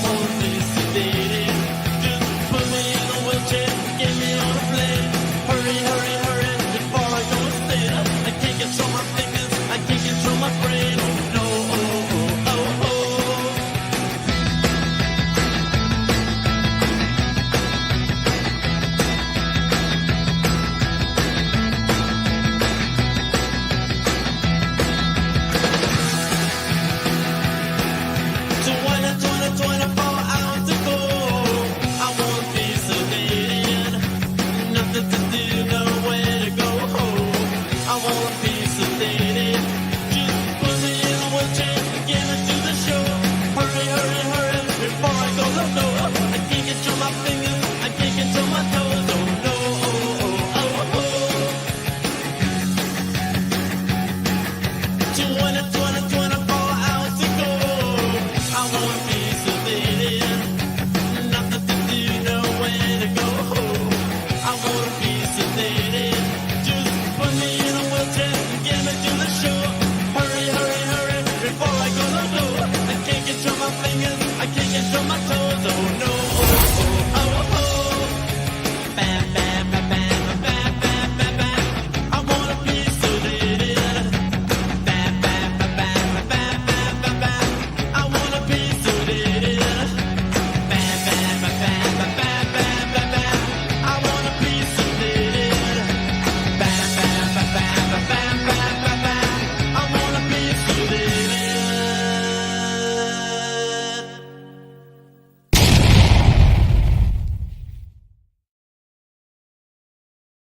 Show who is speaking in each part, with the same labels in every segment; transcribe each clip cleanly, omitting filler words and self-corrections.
Speaker 1: wanna be sedated. Just put me in a wheelchair, get me on a plane. Hurry, hurry, hurry, before I go insane. I can't control my fingers, I can't control my brain. Oh no, oh, oh, oh, oh.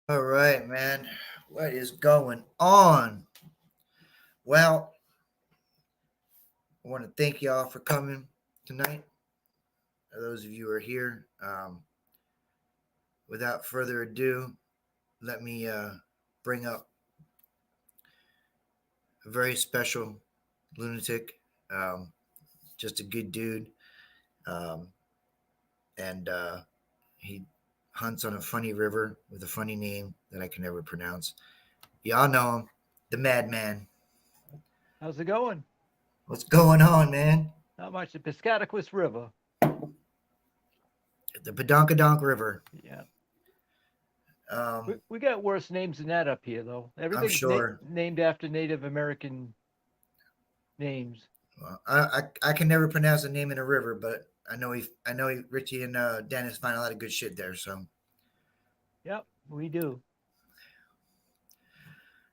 Speaker 2: All right, man. What is going on? Well, I want to thank y'all for coming tonight. Those of you who are here, without further ado, let me bring up a very special lunatic, just a good dude, um, and he hunts on a funny river with a funny name that I can never pronounce. Y'all know him, the Madman.
Speaker 3: How's it going?
Speaker 2: What's going on, man?
Speaker 3: Not much. The Piscataquis River.
Speaker 2: The Padonkadonk River.
Speaker 3: Yeah.
Speaker 2: Um,
Speaker 3: We got worse names than that up here, though. Everything's
Speaker 2: sure.
Speaker 3: named after Native American names.
Speaker 2: Well, I can never pronounce the name in a river, but I know Richie and Dennis find a lot of good shit there. So,
Speaker 3: Yep, we do.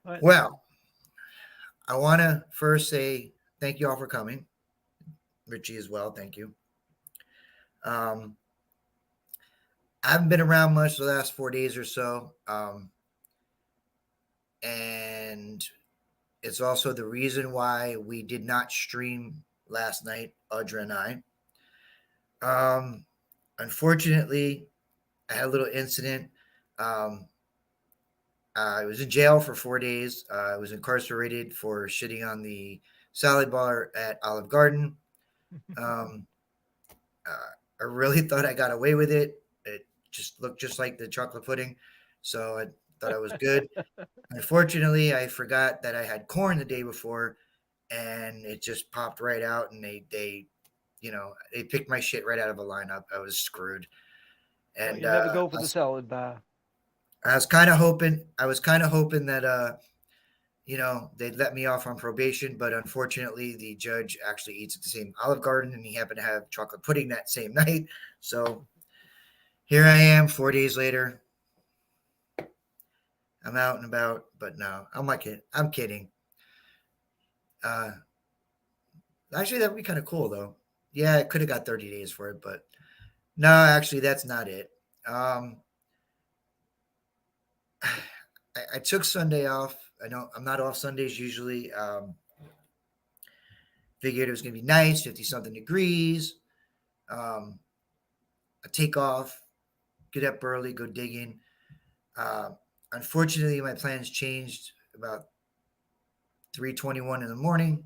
Speaker 3: But
Speaker 2: well, I want to first say thank you all for coming, Richie as well. Thank you. Um, I haven't been around much the last 4 days or so, and it's also the reason why we did not stream last night, Audra and I. Unfortunately, I had a little incident. Um, I was in jail for 4 days. I was incarcerated for shitting on the salad bar at Olive Garden. Um, I really thought I got away with it. It just looked just like the chocolate pudding. So I thought I was good. Unfortunately, I forgot that I had corn the day before and it just popped right out and they picked my shit right out of a lineup. I was screwed.
Speaker 3: well,
Speaker 2: And
Speaker 3: you never go for the salad bar.
Speaker 2: I was kind of hoping that they'd let me off on probation, but unfortunately the judge actually eats at the same Olive Garden and he happened to have chocolate pudding that same night. So here I am 4 days later. I'm out and about, but no, I'm kidding. Uh, Actually, that would be kind of cool, though. Yeah, I could have got 30 days for it, but no, actually, that's not it. I took Sunday off. I know I'm not off Sundays usually. Figured it was going to be nice, 50 something degrees. I take off, get up early, go digging. Uh, Unfortunately, my plans changed about 3:21 in the morning.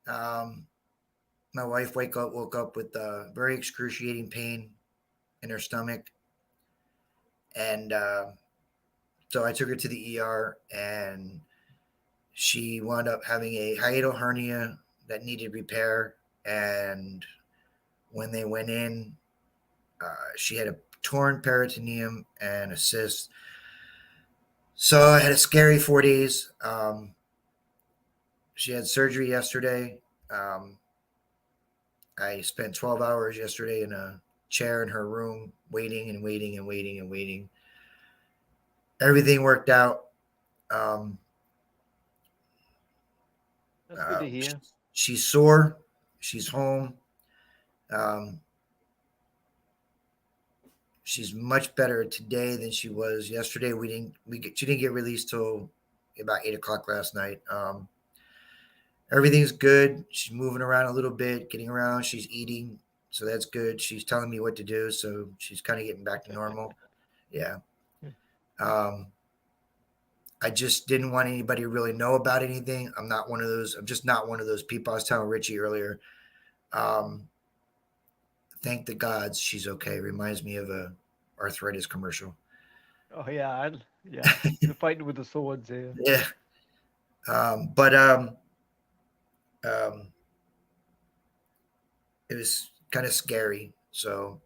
Speaker 2: My wife woke up with very excruciating pain in her stomach, and so I took her to the ER, and she wound up having a hiatal hernia that needed repair, and when they went in. She had a torn peritoneum and a cyst. So I had a scary 4 days. She had surgery yesterday. Um, I spent 12 hours yesterday in a chair in her room, waiting and waiting and waiting and waiting. Everything worked out. Um,
Speaker 3: That's good to hear.
Speaker 2: she's sore. She's home. Um, she's much better today than she was yesterday. She didn't get released till about 8 o'clock last night. Everything's good. She's moving around a little bit, getting around. She's eating, so that's good. She's telling me what to do, so she's kind of getting back to normal. Yeah. Um, I just didn't want anybody to really know about anything. I'm not one of those. I'm just not one of those people. I was telling Richie earlier. Um, thank the gods she's okay. Reminds me of a arthritis commercial.
Speaker 3: Oh yeah, yeah. You're fighting with the swords here.
Speaker 2: Yeah. But um, it was kind of scary. So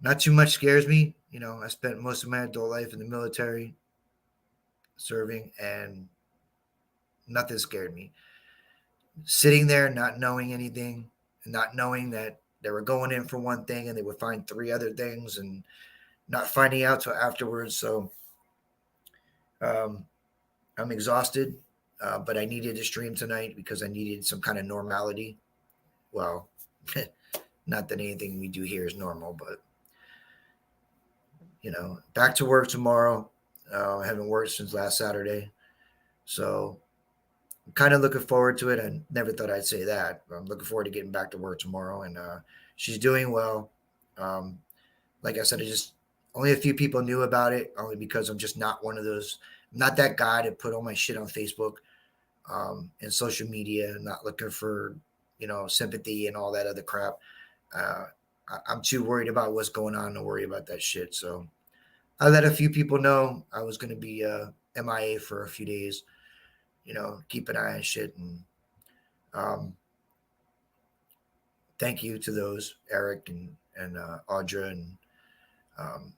Speaker 2: not too much scares me. You know, I spent most of my adult life in the military serving, and nothing scared me. Sitting there, not knowing anything, not knowing that they were going in for one thing and they would find three other things, and not finding out till afterwards. So um, I'm exhausted, but I needed to stream tonight because I needed some kind of normality. Well, not that anything we do here is normal, but back to work tomorrow. I haven't worked since last Saturday, so I'm kind of looking forward to it. I never thought I'd say that. I'm looking forward to getting back to work tomorrow, and she's doing well. Um, like I said, I just only a few people knew about it, only because I'm just not one of those. I'm not that guy to put all my shit on Facebook and social media. Not looking for sympathy and all that other crap. Uh, I'm too worried about what's going on to worry about that shit. So I let a few people know I was going to be MIA for a few days. Keep an eye on shit. And thank you to those, Eric and Audra um,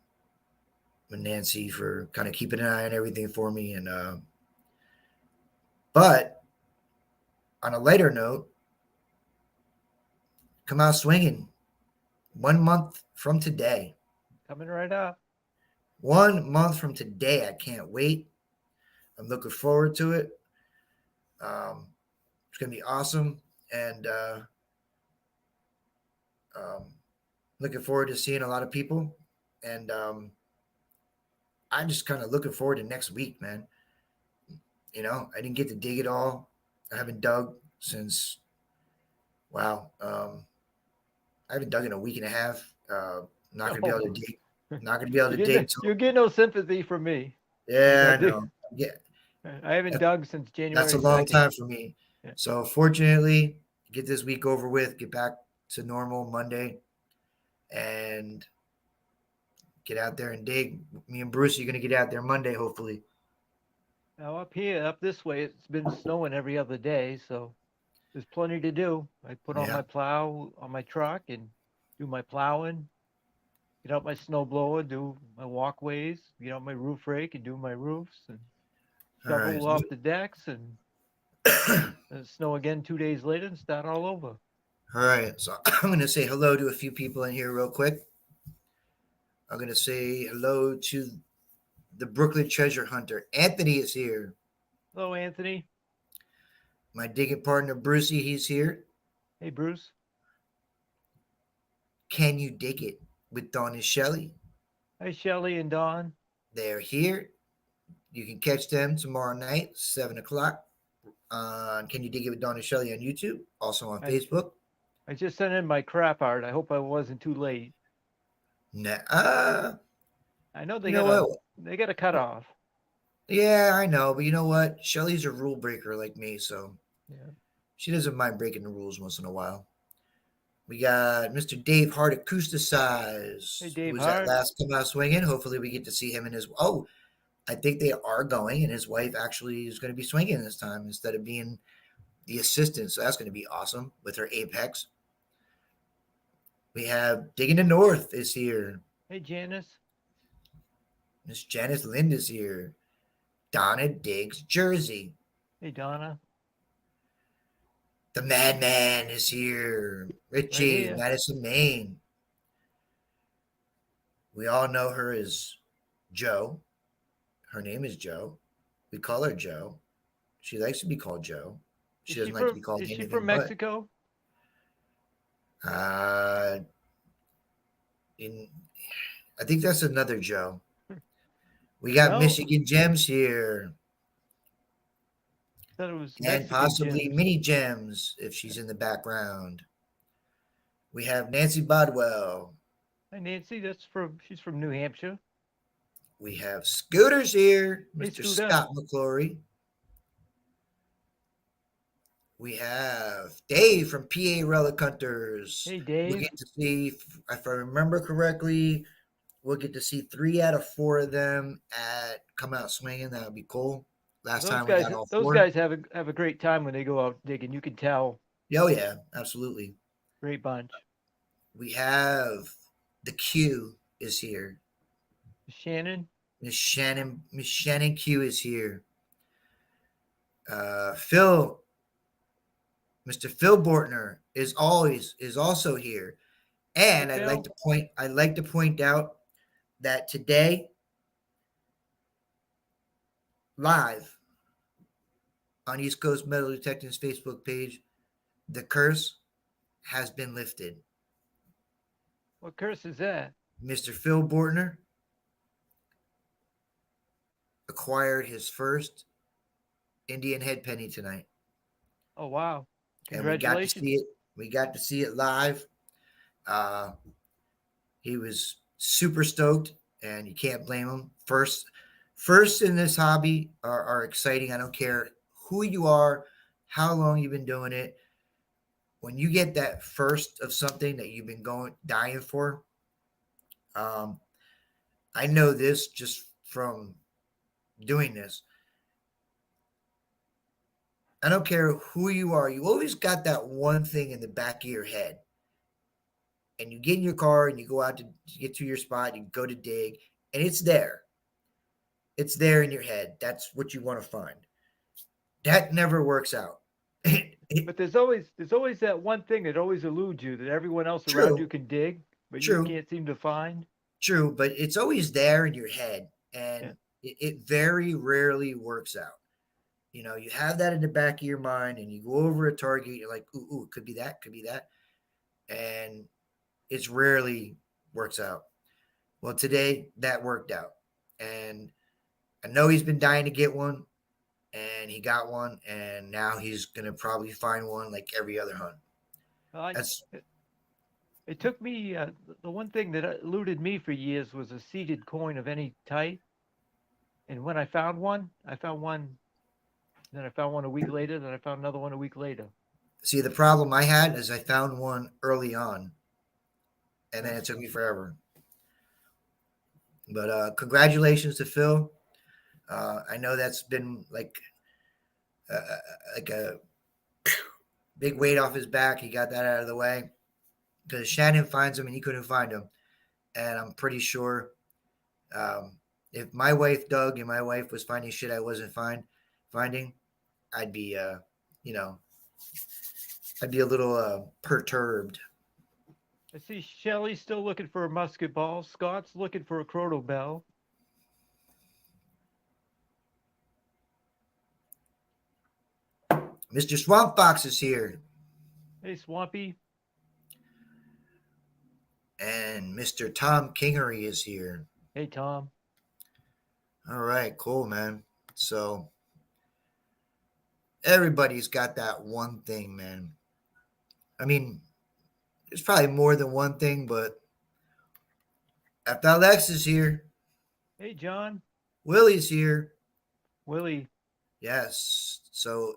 Speaker 2: and Nancy, for kind of keeping an eye on everything for me. And but on a lighter note, come out swinging 1 month from today.
Speaker 3: Coming right up.
Speaker 2: 1 month from today. I can't wait. I'm looking forward to it. It's going to be awesome. And looking forward to seeing a lot of people. And I'm just kind of looking forward to next week, man. I didn't get to dig it all. I haven't dug since, wow. I haven't dug in a week and a half. Not going to be able to dig. Not going to be able to dig.
Speaker 3: You get no sympathy from me.
Speaker 2: Yeah, I know. Yeah.
Speaker 3: I haven't dug since January.
Speaker 2: That's a long
Speaker 3: 2nd.
Speaker 2: time for me. Yeah. So fortunately, get this week over with, get back to normal Monday, and get out there and dig. Me and Bruce are going to get out there Monday, hopefully.
Speaker 3: Now up here, up this way, it's been snowing every other day, so there's plenty to do. I put on my plow on my truck and do my plowing, get out my snow blower, do my walkways, get out my roof rake and do my roofs, and shovel off the decks, and snow again 2 days later and start all over.
Speaker 2: All right, so I'm going to say hello to a few people in here real quick. I'm going to say hello to the Brooklyn treasure hunter. Anthony is here.
Speaker 3: Hello, Anthony.
Speaker 2: My digging partner, Brucey, he's here.
Speaker 3: Hey, Bruce.
Speaker 2: Can You Dig It with Dawn and Shelly?
Speaker 3: Hi, Shelly and Dawn.
Speaker 2: They're here. You can catch them tomorrow night, 7 o'clock. Can You Dig It with Dawn and Shelly on YouTube, also on Facebook.
Speaker 3: I just sent in my crap art. I hope I wasn't too late.
Speaker 2: Nah.
Speaker 3: I know they got a cutoff.
Speaker 2: Yeah, I know, but you know what? Shelly's a rule breaker like me, so
Speaker 3: yeah,
Speaker 2: she doesn't mind breaking the rules once in a while. We got Mr. Dave Hart Acousticize.
Speaker 3: Hey, Dave
Speaker 2: who's
Speaker 3: Hart.
Speaker 2: At last come out swinging. Hopefully we get to see him and his... Oh, I think they are going, and his wife actually is going to be swinging this time instead of being the assistant, so that's going to be awesome with her Apex. We have Digging the North is here.
Speaker 3: Hey, Janice.
Speaker 2: Miss Janice Lind is here. Donna Diggs Jersey.
Speaker 3: Hey, Donna.
Speaker 2: The Madman is here.
Speaker 3: Right
Speaker 2: Richie,
Speaker 3: here.
Speaker 2: Madison, Maine. We all know her as Joe. Her name is Joe. We call her Joe. She likes to be called Joe. She doesn't like to be called
Speaker 3: Is she from
Speaker 2: anything but.
Speaker 3: Mexico?
Speaker 2: Uh, in I think that's another Joe. We got
Speaker 3: No,
Speaker 2: Michigan Gems here,
Speaker 3: I thought it was
Speaker 2: and
Speaker 3: Mexican
Speaker 2: possibly
Speaker 3: gems.
Speaker 2: Mini Gems if she's in the background. We have Nancy Bodwell.
Speaker 3: Hey, Nancy. She's from New Hampshire.
Speaker 2: We have Scooters here,
Speaker 3: Hey,
Speaker 2: Mr.
Speaker 3: Scooter.
Speaker 2: Scott McClory. We have Dave from PA Relic Hunters.
Speaker 3: Hey,
Speaker 2: We'll
Speaker 3: Dave.
Speaker 2: get to see, if I remember correctly, we'll get to see 3 out of 4 of them at Come Out Swinging. That would be cool. Last time we got all
Speaker 3: Those
Speaker 2: 4.
Speaker 3: guys have a great time when they go out digging. You can tell.
Speaker 2: Oh, yeah, absolutely.
Speaker 3: Great bunch.
Speaker 2: We have the Q is here.
Speaker 3: Shannon.
Speaker 2: Miss Shannon Q is here. Phil, Mr. Phil Bortner is also here. And
Speaker 3: Hey, Phil.
Speaker 2: I'd like to point out that today, live on East Coast Metal Detectives Facebook page, the curse has been lifted.
Speaker 3: What curse is that?
Speaker 2: Mr. Phil Bortner acquired his first Indian head penny tonight.
Speaker 3: Oh, wow.
Speaker 2: And we got to
Speaker 3: Congratulations.
Speaker 2: see it. We got to see it live. He was super stoked, and you can't blame him. First in this hobby are exciting. I don't care who you are, how long you've been doing it. When you get that first of something that you've been dying for, I know this just from doing this. I don't care who you are. You always got that one thing in the back of your head. And you get in your car and you go out to get to your spot, you go to dig, and it's there. It's there in your head. That's what you want to find. That never works out.
Speaker 3: But there's always that one thing that always eludes you that everyone else around you
Speaker 2: True,
Speaker 3: can dig, but you
Speaker 2: true,
Speaker 3: can't seem to find.
Speaker 2: true, but it's always there in your head,
Speaker 3: Yeah.
Speaker 2: and it very rarely works out. You have that in the back of your mind, and you go over a target, you're like, ooh, could be that, and it's rarely works out. Well, today that worked out, and I know he's been dying to get one, and he got one, and now he's gonna probably find one like every other hunt.
Speaker 3: Well,
Speaker 2: That's
Speaker 3: it took me the one thing that eluded me for years was a seeded coin of any type. And when I found one. Then I found one a week later. Then I found another one a week later.
Speaker 2: See, the problem I had is I found one early on, and then it took me forever. But congratulations to Phil. I know that's been like a big weight off his back. He got that out of the way because Shannon finds him and he couldn't find him. And I'm pretty sure if my wife Doug and my wife was finding shit I wasn't finding, I'd be I'd be a little perturbed.
Speaker 3: I see Shelly's still looking for a musket ball. Scott's looking for a croto bell.
Speaker 2: Mr. Swamp Fox is here.
Speaker 3: Hey, Swampy.
Speaker 2: And Mr. Tom Kingery is here.
Speaker 3: Hey, Tom.
Speaker 2: All right, cool, man. So everybody's got that one thing, man. I mean, there's probably more than one thing, but FLX is here.
Speaker 3: Hey, John.
Speaker 2: Willie's here.
Speaker 3: Willie.
Speaker 2: Yes. So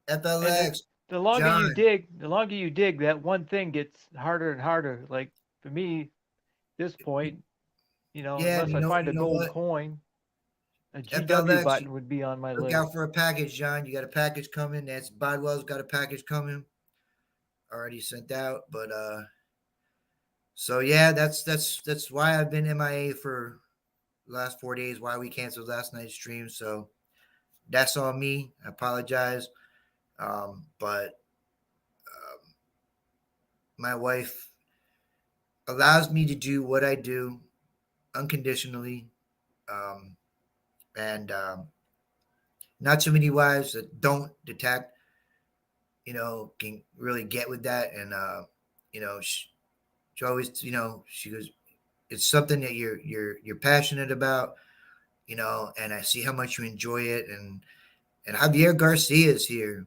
Speaker 3: And
Speaker 2: FLX,
Speaker 3: the longer
Speaker 2: John.
Speaker 3: the longer you dig, that one thing gets harder and harder. Like for me, this point,
Speaker 2: Yeah,
Speaker 3: unless I find
Speaker 2: you
Speaker 3: a
Speaker 2: know
Speaker 3: gold
Speaker 2: what?
Speaker 3: coin, a GW
Speaker 2: FLX,
Speaker 3: button would be on my
Speaker 2: look
Speaker 3: list.
Speaker 2: out for a package, John. You got a package coming. That's Bodwell's got a package coming. already sent out. But so yeah, that's why I've been MIA for the last 4 days. Why we canceled last night's stream. So that's on me. I apologize. But my wife allows me to do what I do unconditionally. Um, and not too many wives that don't detect, can really get with that. And, she always, she goes, it's something that you're passionate about, and I see how much you enjoy it. And Javier Garcia is here.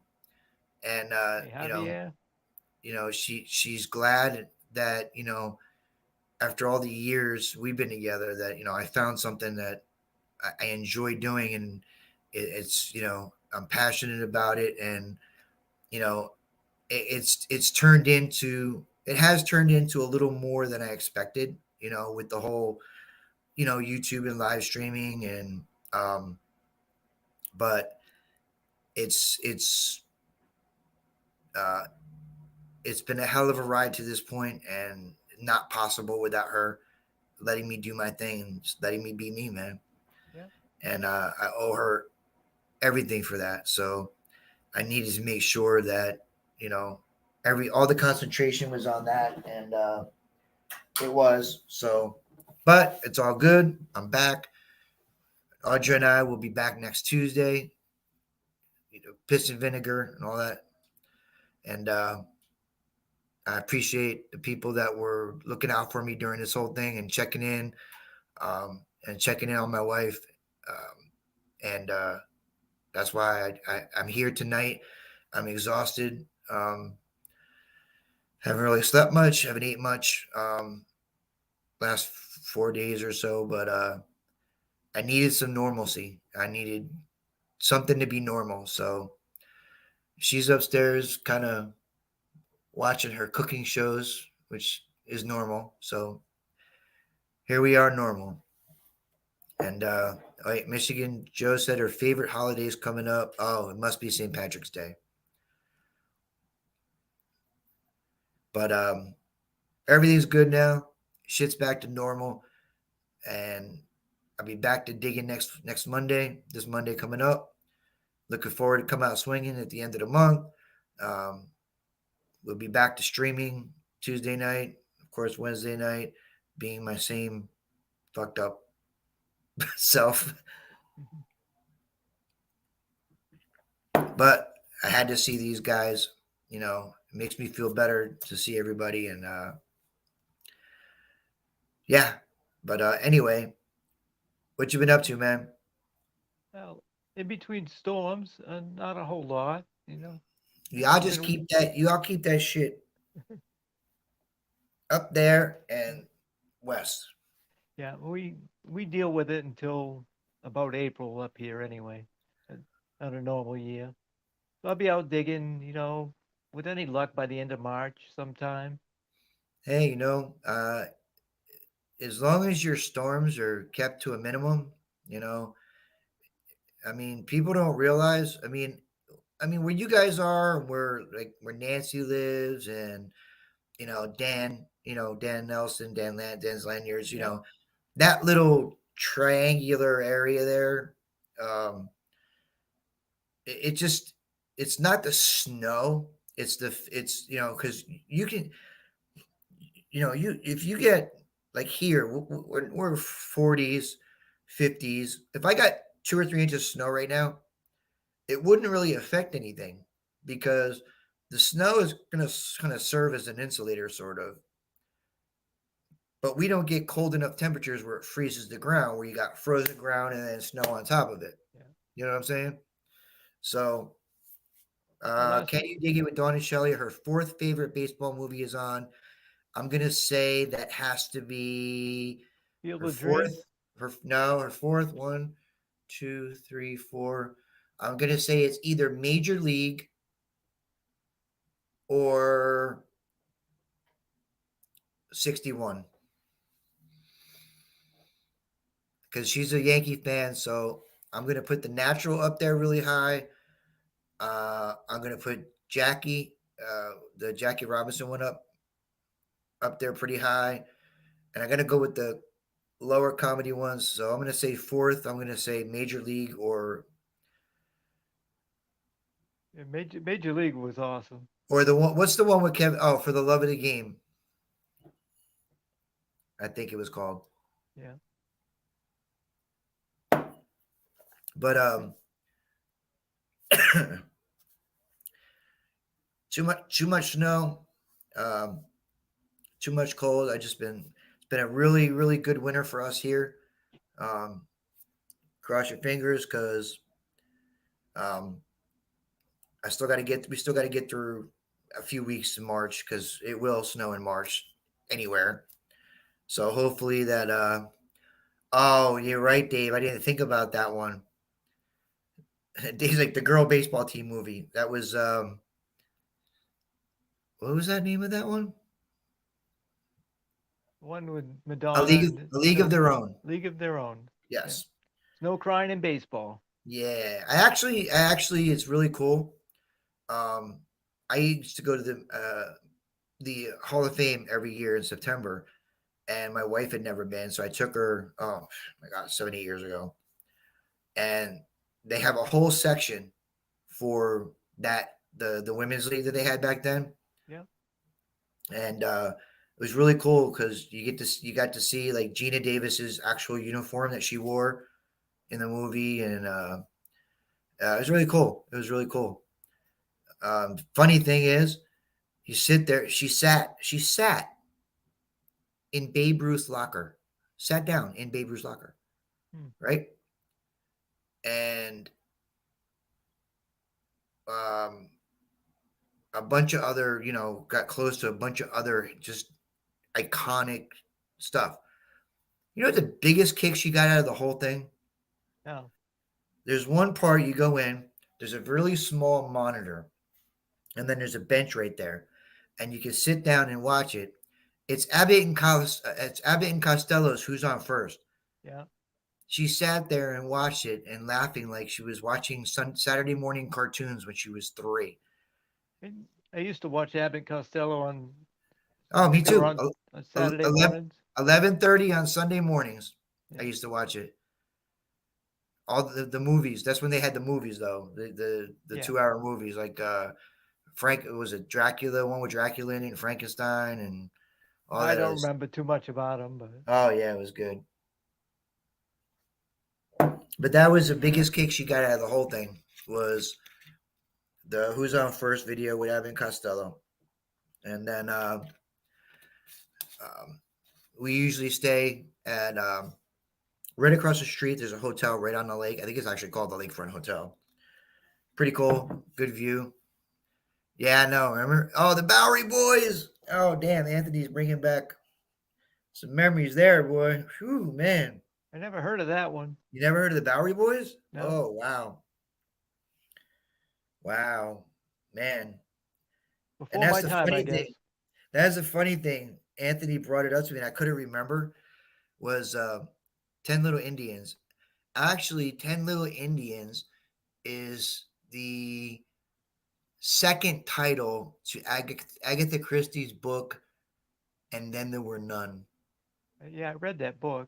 Speaker 2: And,
Speaker 3: Hey, Javier.
Speaker 2: she's glad that, after all the years we've been together, that, I found something that I enjoy doing, and it's, I'm passionate about it. And, you know, it's turned into, it has turned into a little more than I expected, with the whole, YouTube and live streaming. And, but it's, uh, it's been a hell of a ride to this point, and not possible without her letting me do my thing and just letting me be me, man.
Speaker 3: Yeah.
Speaker 2: And I owe her everything for that. So I needed to make sure that, you know all the concentration was on that. And it was. So, but it's all good. I'm back. Audra and I will be back next Tuesday. Piss and vinegar and all that. And I appreciate the people that were looking out for me during this whole thing and checking in, and checking in on my wife. And that's why I'm here tonight. I'm exhausted. Haven't really slept much. Haven't ate much. Last 4 days or so. But I needed some normalcy. I needed something to be normal. So she's upstairs, kind of watching her cooking shows, which is normal. So here we are, normal. And all right, Michigan Joe said her favorite holiday is coming up. Oh, it must be St. Patrick's Day. But everything's good now. Shit's back to normal, and I'll be back to digging next Monday. This Monday coming up. Looking forward to come out swinging at the end of the month. Um, we'll be back to streaming Tuesday night, of course Wednesday night, being my same fucked up self.
Speaker 3: Mhm.
Speaker 2: But I had to see these guys. It makes me feel better to see everybody. And yeah. But anyway, what you been up to, man?
Speaker 3: Well, in between storms, not a whole lot.
Speaker 2: Y'all
Speaker 3: I've
Speaker 2: just
Speaker 3: been.
Speaker 2: keep that. Y'all keep that shit up there
Speaker 3: Yeah.
Speaker 2: and west.
Speaker 3: Yeah, we deal with it until about April up here anyway, uh, on a normal year. So I'll be out digging, with any luck by the end of March sometime.
Speaker 2: Hey, as long as your storms are kept to a minimum, you know, I mean, people don't realize. I mean, where you guys are, where Nancy lives, and Dan, Dan Nelson, Dan's Lanyards,
Speaker 3: Yep.
Speaker 2: that little triangular area there. Um, it just, it's not the snow. It's because you can, you if you get like here, we're 40s, 50s. If I got 2 or 3 inches of snow right now, it wouldn't really affect anything, because the snow is going to kind of serve as an insulator, sort of. But we don't get cold enough temperatures where it freezes the ground, where you got frozen ground and then snow on top of it.
Speaker 3: Yeah.
Speaker 2: You know what I'm saying? So,
Speaker 3: Well, last
Speaker 2: Can You Dig It with Dawn and Shelley? Her fourth favorite baseball movie is on. I'm gonna say that has to be
Speaker 3: Field
Speaker 2: her
Speaker 3: of
Speaker 2: fourth.
Speaker 3: Dreams.
Speaker 2: Her fourth. One, two, three, four. I'm gonna say it's either Major League or 61, because she's a Yankee fan. So I'm gonna put The Natural up there really high. I'm gonna put Jackie the Jackie Robinson one up there pretty high, and I'm gonna go with the lower comedy ones. So I'm gonna say fourth. I'm gonna say Major League
Speaker 3: Yeah, Major League was awesome.
Speaker 2: or the one. What's the one with Kevin? Oh, For the Love of the Game. I think it was called.
Speaker 3: Yeah.
Speaker 2: But
Speaker 3: Eh,
Speaker 2: too much snow, um, too much cold. I just been it's been a really really good winter for us here. Um, Cross your fingers because um, we still got to get through a few weeks in March because it will snow in March anywhere. So hopefully that. Oh, you're right, Dave. I didn't think about that one. Dave's like the girl baseball team movie. That was what was that name of that one?
Speaker 3: One with Madonna and
Speaker 2: A League of
Speaker 3: Phil,
Speaker 2: Their Own.
Speaker 3: League of Their Own. Yeah.
Speaker 2: Yes.
Speaker 3: No crying in baseball.
Speaker 2: Yeah. I actually, it's really cool. Um, I used to go to the Hall of Fame every year in September, and my wife had never been, so I took her. Oh my God, 7 8 years ago, and they have a whole section for the women's league that they had back then,
Speaker 3: Yeah.
Speaker 2: and it was really cool because you got to see like Gina Davis's actual uniform that she wore in the movie, and it was really cool. It was really cool. Funny thing is, you sit there. She sat in Babe Ruth's locker, sat down in Babe Ruth's locker,
Speaker 3: Hmm.
Speaker 2: right? And um, a bunch of other, got close to a bunch of other just iconic stuff. You know, the biggest kick she got out of the whole thing?
Speaker 3: No.
Speaker 2: There's one part you go in, there's a really small monitor, and then there's a bench right there, and you can sit down and watch it. It's Abbott and Costello's Who's on First.
Speaker 3: Yeah.
Speaker 2: She sat there and watched it and laughing like she was watching Saturday morning cartoons when she was 3.
Speaker 3: And I used to watch Abbott and Costello on. I
Speaker 2: Oh, me
Speaker 3: think they were
Speaker 2: too.
Speaker 3: on Saturday
Speaker 2: 11,
Speaker 3: mornings.
Speaker 2: 11:30 on Sunday mornings. I
Speaker 3: Yeah.
Speaker 2: used to watch it. All the movies. That's when they had the movies though. The
Speaker 3: Yeah.
Speaker 2: 2 hour movies like Frank was it Dracula, one with Dracula in it, and Frankenstein and all
Speaker 3: I
Speaker 2: that
Speaker 3: don't
Speaker 2: other.
Speaker 3: remember too much about them, but
Speaker 2: Oh yeah, it was good. But that was the biggest kick she got out of the whole thing was the Who's on First video with Evan Costello. And then um, we usually stay at right across the street. There's a hotel right on the lake. I think it's actually called the Lakefront Hotel. Pretty cool. Good view. Yeah, no, remember? Oh, the Bowery Boys. Oh, damn. Anthony's bringing back some memories there, boy. Whew, man.
Speaker 3: I never heard of that one.
Speaker 2: You never heard of the Bowery Boys?
Speaker 3: No.
Speaker 2: Oh, wow. Wow. Man. And
Speaker 3: Before
Speaker 2: that's
Speaker 3: my
Speaker 2: the
Speaker 3: time, I
Speaker 2: funny
Speaker 3: guess.
Speaker 2: thing. That's the funny thing. Anthony brought it up to me and I couldn't remember was 10 Little Indians. Actually, 10 Little Indians is the second title to Agatha Christie's book, And Then There Were None.
Speaker 3: Yeah, I read that book.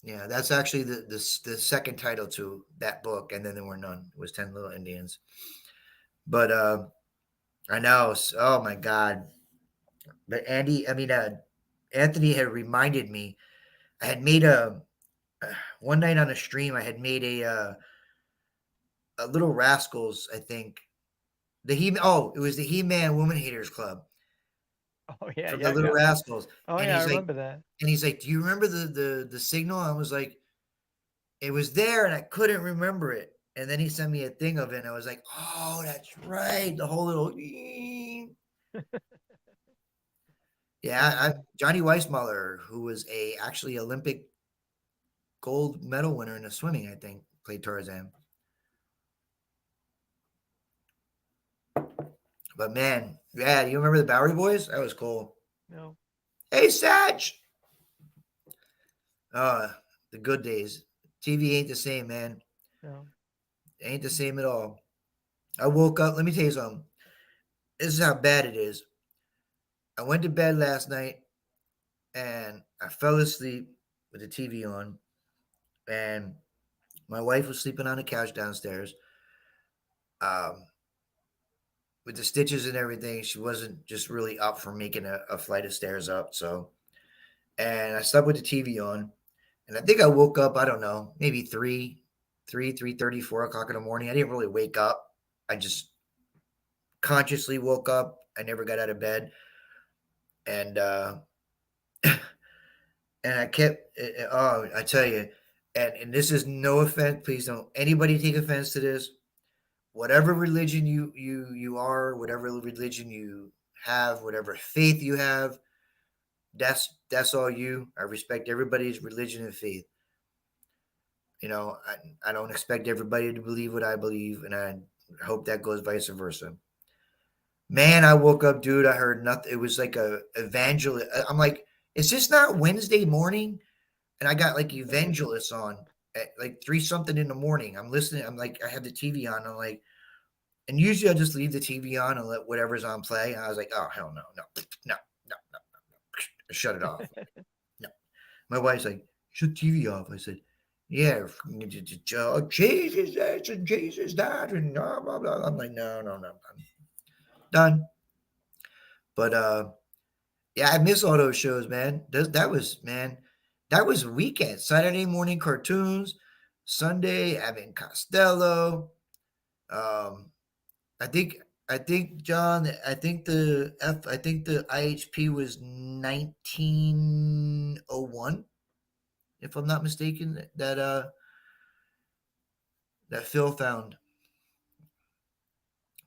Speaker 2: Yeah, that's actually the second title to that book, And Then There Were None. It was 10 Little Indians. But I know. Oh my God. But Anthony had reminded me. I had made one night on a stream. I had made a Little Rascals. I think it was the He-Man Woman Haters Club
Speaker 3: Oh yeah,
Speaker 2: from the
Speaker 3: yeah,
Speaker 2: Little
Speaker 3: yeah.
Speaker 2: Rascals.
Speaker 3: Oh
Speaker 2: And
Speaker 3: yeah, I
Speaker 2: he's like,
Speaker 3: remember that.
Speaker 2: do you remember the signal? I was like, it was there, and I couldn't remember it. And then he sent me a thing of it, and I was like, oh, that's right, the whole little. Yeah,
Speaker 3: Uh,
Speaker 2: Johnny Weissmuller, who was a actually Olympic gold medal winner in the swimming, I think, played Tarzan. But man, yeah, you remember the Bowery Boys? That was cool.
Speaker 3: no,
Speaker 2: Hey, Satch. The good days. TV ain't the same, man.
Speaker 3: no.
Speaker 2: It ain't the same at all. I woke up. Let me tell you something. this is how bad it is. I went to bed last night and I fell asleep with the TV on, and my wife was sleeping on the couch downstairs. Um, with the stitches and everything, she wasn't just really up for making a flight of stairs up. So, and I slept with the TV on, and I think I woke up. I don't know, maybe 3:30, 4 o'clock in the morning. I didn't really wake up. I just consciously woke up. I never got out of bed, and and I kept. Oh, I tell you, and this is no offense. Please don't anybody take offense to this. Whatever religion you are, whatever religion you have, whatever faith you have, that's all you. I respect everybody's religion and faith. I don't expect everybody to believe what I believe, and I hope that goes vice versa. Man, I woke up, dude. I heard nothing. It was like a evangelist. I'm like, is this not Wednesday morning? And I got like evangelists on at like three something in the morning. I'm listening. I'm like, I have the TV on. I'm like, and usually I just leave the TV on and let whatever's on play. And I was like, oh hell no, no, no, no, no, no. Shut it off. No. My wife's like, shut the TV off. I said, yeah, Jesus this and Jesus that and blah blah blah. I'm like, no, no, no, I'm done. But yeah, I miss all those shows, man. That was weekend. Saturday morning cartoons, Sunday Abbott Costello. Um, I think I think John. I think the IHP was 1901, if I'm not mistaken. That Phil found.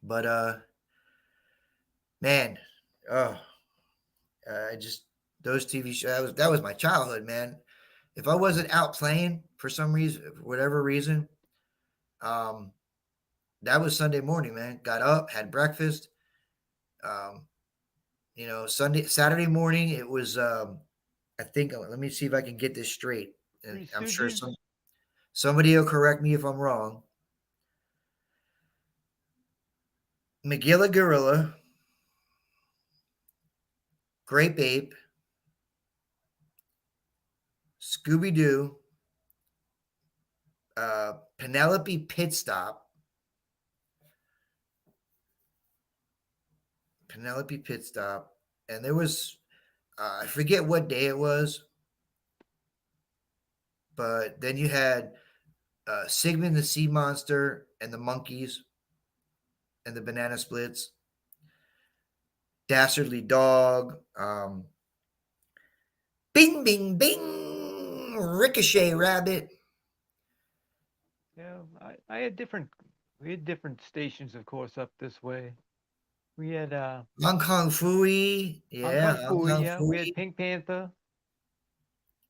Speaker 2: But man, oh, I just those TV shows. That was my childhood, man. If I wasn't out playing for some reason, for whatever reason, um, that was Sunday morning, man. Got up, had breakfast. Um, Saturday morning, it was. I think. Let me see if I can get this straight. And
Speaker 3: Three
Speaker 2: I'm sure
Speaker 3: Stooges.
Speaker 2: somebody will correct me if I'm wrong. McGilla Gorilla, Grape Ape, Scooby Doo, Penelope Pit Stop, Penelope Pit Stop, and there was I forget what day it was, but then you had Sigmund the Sea Monster and the Monkeys and the Banana Splits, Dastardly Dog, Bing Bing Bing, Ricochet Rabbit,
Speaker 3: Yeah, I had different. We had different stations, of course, up this way. We had
Speaker 2: Hong Kong Fooey,
Speaker 3: Hong
Speaker 2: yeah,
Speaker 3: Kong
Speaker 2: Hong
Speaker 3: Fooey.
Speaker 2: Kong
Speaker 3: Yeah, we had
Speaker 2: Fooey,
Speaker 3: Pink Panther,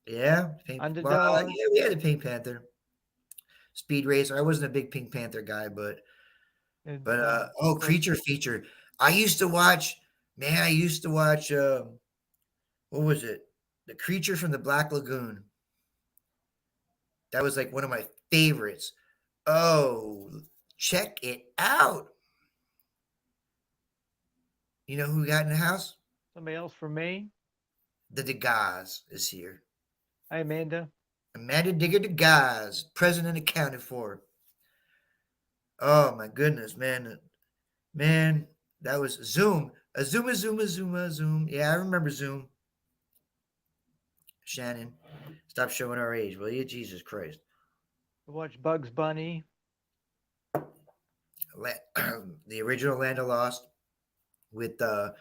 Speaker 2: yeah, well,
Speaker 3: Underdog,
Speaker 2: yeah, we had a Pink Panther, Speed Racer. I wasn't a big Pink Panther guy,
Speaker 3: and
Speaker 2: but
Speaker 3: of
Speaker 2: oh,
Speaker 3: course
Speaker 2: Creature Feature. I used to watch, man. I used to watch. What was it? The Creature from the Black Lagoon. That was like one of my favorites. Oh, check it out. You know who got in the house?
Speaker 3: somebody else from Maine.
Speaker 2: The Degas is here.
Speaker 3: Hi, Amanda.
Speaker 2: Amanda Digger Degas, present and accounted for. Oh my goodness, man. Man, that was Zoom. A Zoom, a Zoom, a Zoom, a Zoom. Yeah, I remember Zoom. Shannon, stop showing our age, will you? Jesus Christ.
Speaker 3: We watched Bugs Bunny,
Speaker 2: The original Land of Lost with what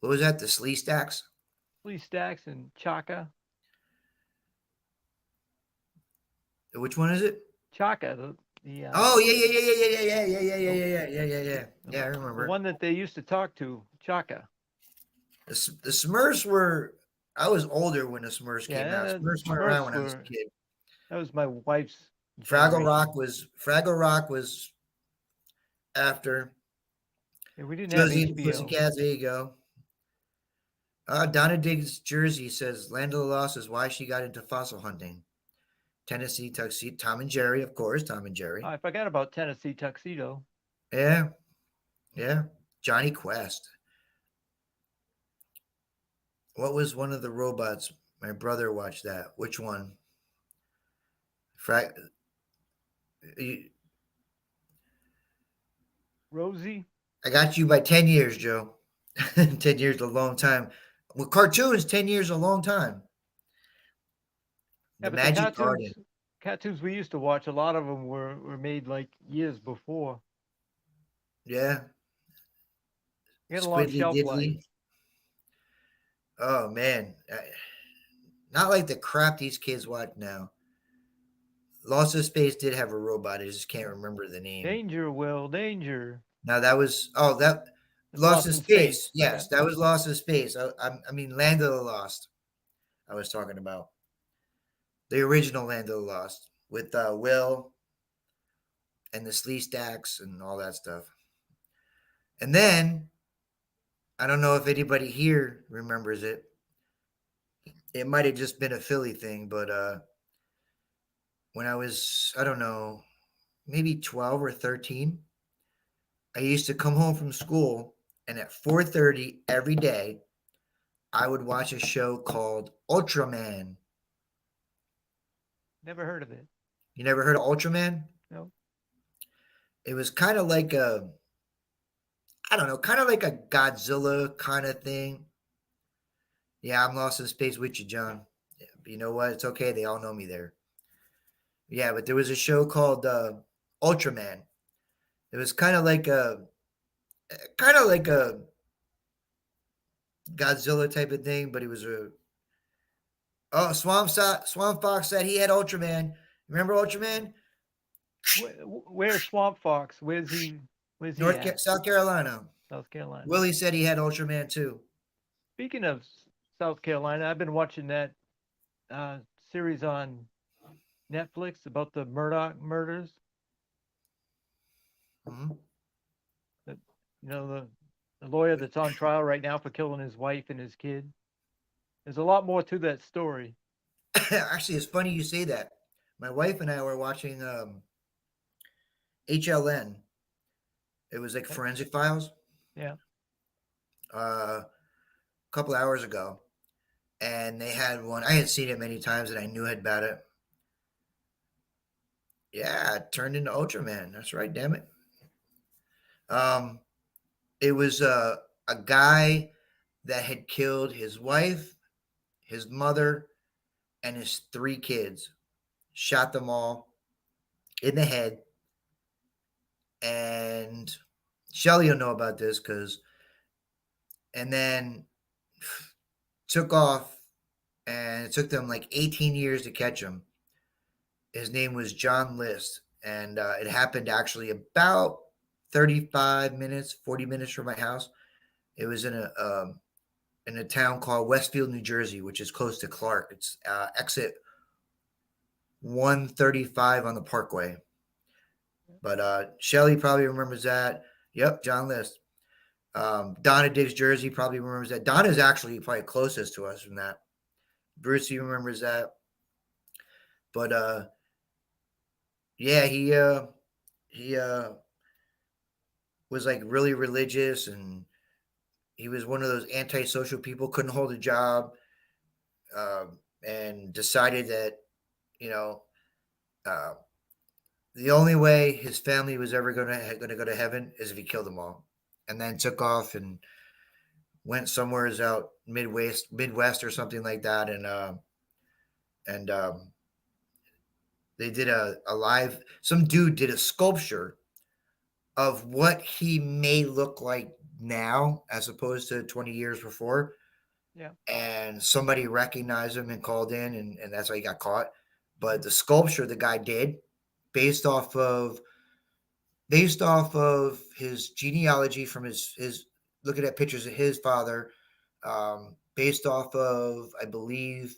Speaker 2: was that? The Slee Stacks.
Speaker 3: Lee Stacks, and Chaka.
Speaker 2: Which one is it?
Speaker 3: Chaka, the
Speaker 2: Oh yeah, yeah, yeah, yeah, yeah, yeah, yeah, yeah,
Speaker 3: the,
Speaker 2: yeah, yeah, yeah, yeah, yeah. Yeah, I
Speaker 3: the
Speaker 2: remember.
Speaker 3: one that they used to talk to, Chaka.
Speaker 2: The Smurfs were. I was older when the Smurfs came out.
Speaker 3: Yeah,
Speaker 2: Smurfs weren't around
Speaker 3: Smurfs
Speaker 2: when I was a
Speaker 3: were.
Speaker 2: kid.
Speaker 3: That was my wife's
Speaker 2: Fraggle Rock
Speaker 3: generation.
Speaker 2: was Fraggle Rock was after
Speaker 3: Yeah, we didn't have
Speaker 2: Josie and the
Speaker 3: HBO.
Speaker 2: Pussycats. There you go. Donna Diggs Jersey says Land of the Lost is why she got into fossil hunting. Tennessee Tuxedo, Tom and Jerry, of course, Tom and Jerry.
Speaker 3: I forgot about Tennessee Tuxedo.
Speaker 2: Yeah, yeah. Johnny Quest. What was one of the robots? My brother watched that. Which one? Fra- you-
Speaker 3: Rosie.
Speaker 2: I got you by 10 years, Joe. 10 years is a long time. Well, cartoons, 10 years is a long time.
Speaker 3: Yeah,
Speaker 2: The
Speaker 3: but the
Speaker 2: Magic Garden.
Speaker 3: cartoons we used to watch, a lot of them were made like years before.
Speaker 2: Yeah.
Speaker 3: They had a long
Speaker 2: Squiddly
Speaker 3: shelf life.
Speaker 2: Diddly. Oh, man. Not like the crap these kids watch now. Lost of Space did have a robot. I just can't
Speaker 3: Yeah.
Speaker 2: remember the name.
Speaker 3: Danger, Will, danger.
Speaker 2: Now that was that
Speaker 3: It's
Speaker 2: Lost
Speaker 3: Lost
Speaker 2: in
Speaker 3: in
Speaker 2: Space.
Speaker 3: Space. Yeah.
Speaker 2: Yes, that was Lost in Space. I mean Land of the Lost. I was talking about the original Land of the Lost with Will and the Slee Stacks and all that stuff. And then I don't know if anybody here remembers it. It might have just been a Philly thing, but when I was I don't know maybe 12 or 13, I used to come home from school and at 4:30 every day I would watch a show called Ultraman.
Speaker 3: Never heard of it.
Speaker 2: You never heard of Ultraman?
Speaker 3: No.
Speaker 2: It was kind of like a, I don't know, kind of like a Godzilla kind of thing. Yeah, I'm lost in space with you, John. Yeah, but you know what? It's okay. They all know me there. Yeah, but there was a show called Ultraman. It was kind of like a Godzilla type of thing, but it was a Swamp Fox said he had Ultraman. Remember Ultraman?
Speaker 3: Where's Swamp Fox? Where's he at?
Speaker 2: South Carolina.
Speaker 3: South Carolina.
Speaker 2: Willie said he had Ultraman too.
Speaker 3: Speaking of South Carolina, I've been watching that uh, series on Netflix about the Murdoch murders.
Speaker 2: Hmm.
Speaker 3: That the lawyer that's on trial right now for killing his wife and his kid. There's a lot more to that story.
Speaker 2: Actually, it's funny you say that. My wife and I were watching HLN. It was like
Speaker 3: Yep.
Speaker 2: Forensic Files
Speaker 3: Yeah.
Speaker 2: a couple hours ago. And they had one. I had seen it many times and I knew about it. Yeah, it turned into Ultraman. That's right, damn it. Um, it was a guy that had killed his wife, his mother, and his three kids. Shot them all in the head. And Shelly will know about this because, and then took off, and it took them like 18 years to catch him. His name was John List, and it happened actually about 35 minutes, 40 minutes from my house. It was in a town called Westfield, New Jersey, which is close to Clark. It's exit 135 on the Parkway. But Shelly probably remembers that. Yep, John List. Donna Diggs Jersey probably remembers that. Donna's actually probably closest to us from that. Brucey remembers that. But yeah, he was like really religious, and he was one of those antisocial people. Couldn't hold a job, and decided that you know uh, the only way his family was ever going to go to heaven is if he killed them all, and then took off and went somewhere out Midwest or something like that, and they did a live. Some dude did a sculpture of what he may look like now, as opposed to 20 years before.
Speaker 3: Yeah.
Speaker 2: And somebody recognized him and called in, and that's how he got caught. But the sculpture the guy did, based off of his genealogy from his looking at pictures of his father, based off of I believe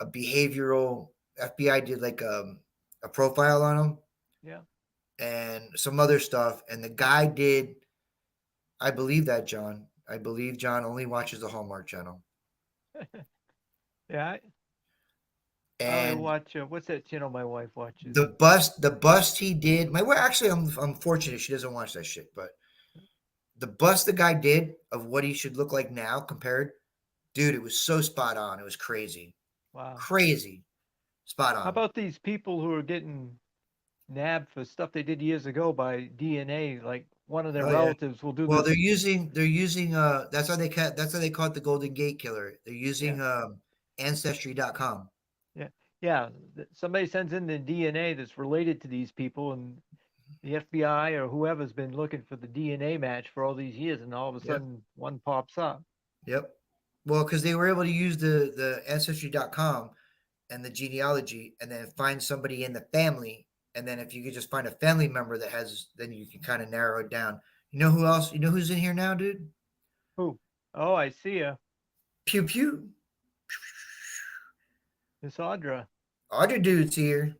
Speaker 2: a behavioral FBI did like a profile on him
Speaker 3: Yeah.
Speaker 2: and some other stuff, and the guy did. I believe that John. I believe John only watches the Hallmark Channel.
Speaker 3: Yeah. I only
Speaker 2: And
Speaker 3: watch what's that channel my wife watches?
Speaker 2: the bust he did. My wife actually, I'm fortunate she doesn't watch that shit, but the bust the guy did of what he should look like now compared, dude, it was so spot on. It was crazy,
Speaker 3: Wow.
Speaker 2: crazy, spot
Speaker 3: How
Speaker 2: on.
Speaker 3: about these people who are getting nabbed for stuff they did years ago by DNA? Like one of their
Speaker 2: Oh yeah.
Speaker 3: relatives will do
Speaker 2: Well,
Speaker 3: this.
Speaker 2: they're using that's why they call it the Golden Gate Killer. They're
Speaker 3: Yeah,
Speaker 2: using ancestry.com.
Speaker 3: yeah, yeah. Somebody sends in the DNA that's related to these people, and the FBI or whoever's been looking for the DNA match for all these years, and all of a
Speaker 2: Yep.
Speaker 3: sudden one pops up.
Speaker 2: Yep. Well, because they were able to use the ancestry.com and the genealogy and then find somebody in the family. And then if you could just find a family member that has, then you can kind of narrow it down. You know who else? You know who's in here now, dude?
Speaker 3: Who? Oh, I see ya.
Speaker 2: Pew pew.
Speaker 3: Miss Audra.
Speaker 2: Other dudes here.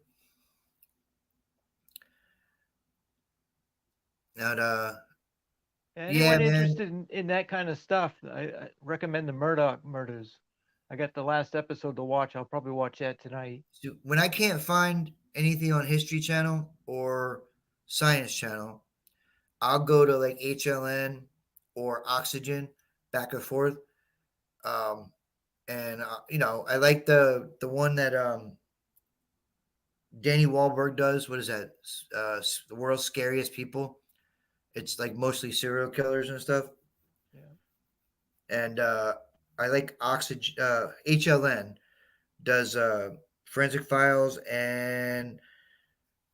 Speaker 2: Not yeah,
Speaker 3: Anyone
Speaker 2: man.
Speaker 3: interested in that kind of stuff, I recommend the Murdoch murders. I got the last episode to watch. I'll probably watch that tonight.
Speaker 2: So when I can't find anything on History Channel or Science Channel, I'll go to like HLN or Oxygen back and forth. Um, and I like the one that Danny Wahlberg does. What is that? The world's scariest people. It's like mostly serial killers and stuff.
Speaker 3: Yeah.
Speaker 2: And I like Oxygen. HLN does Forensic Files, and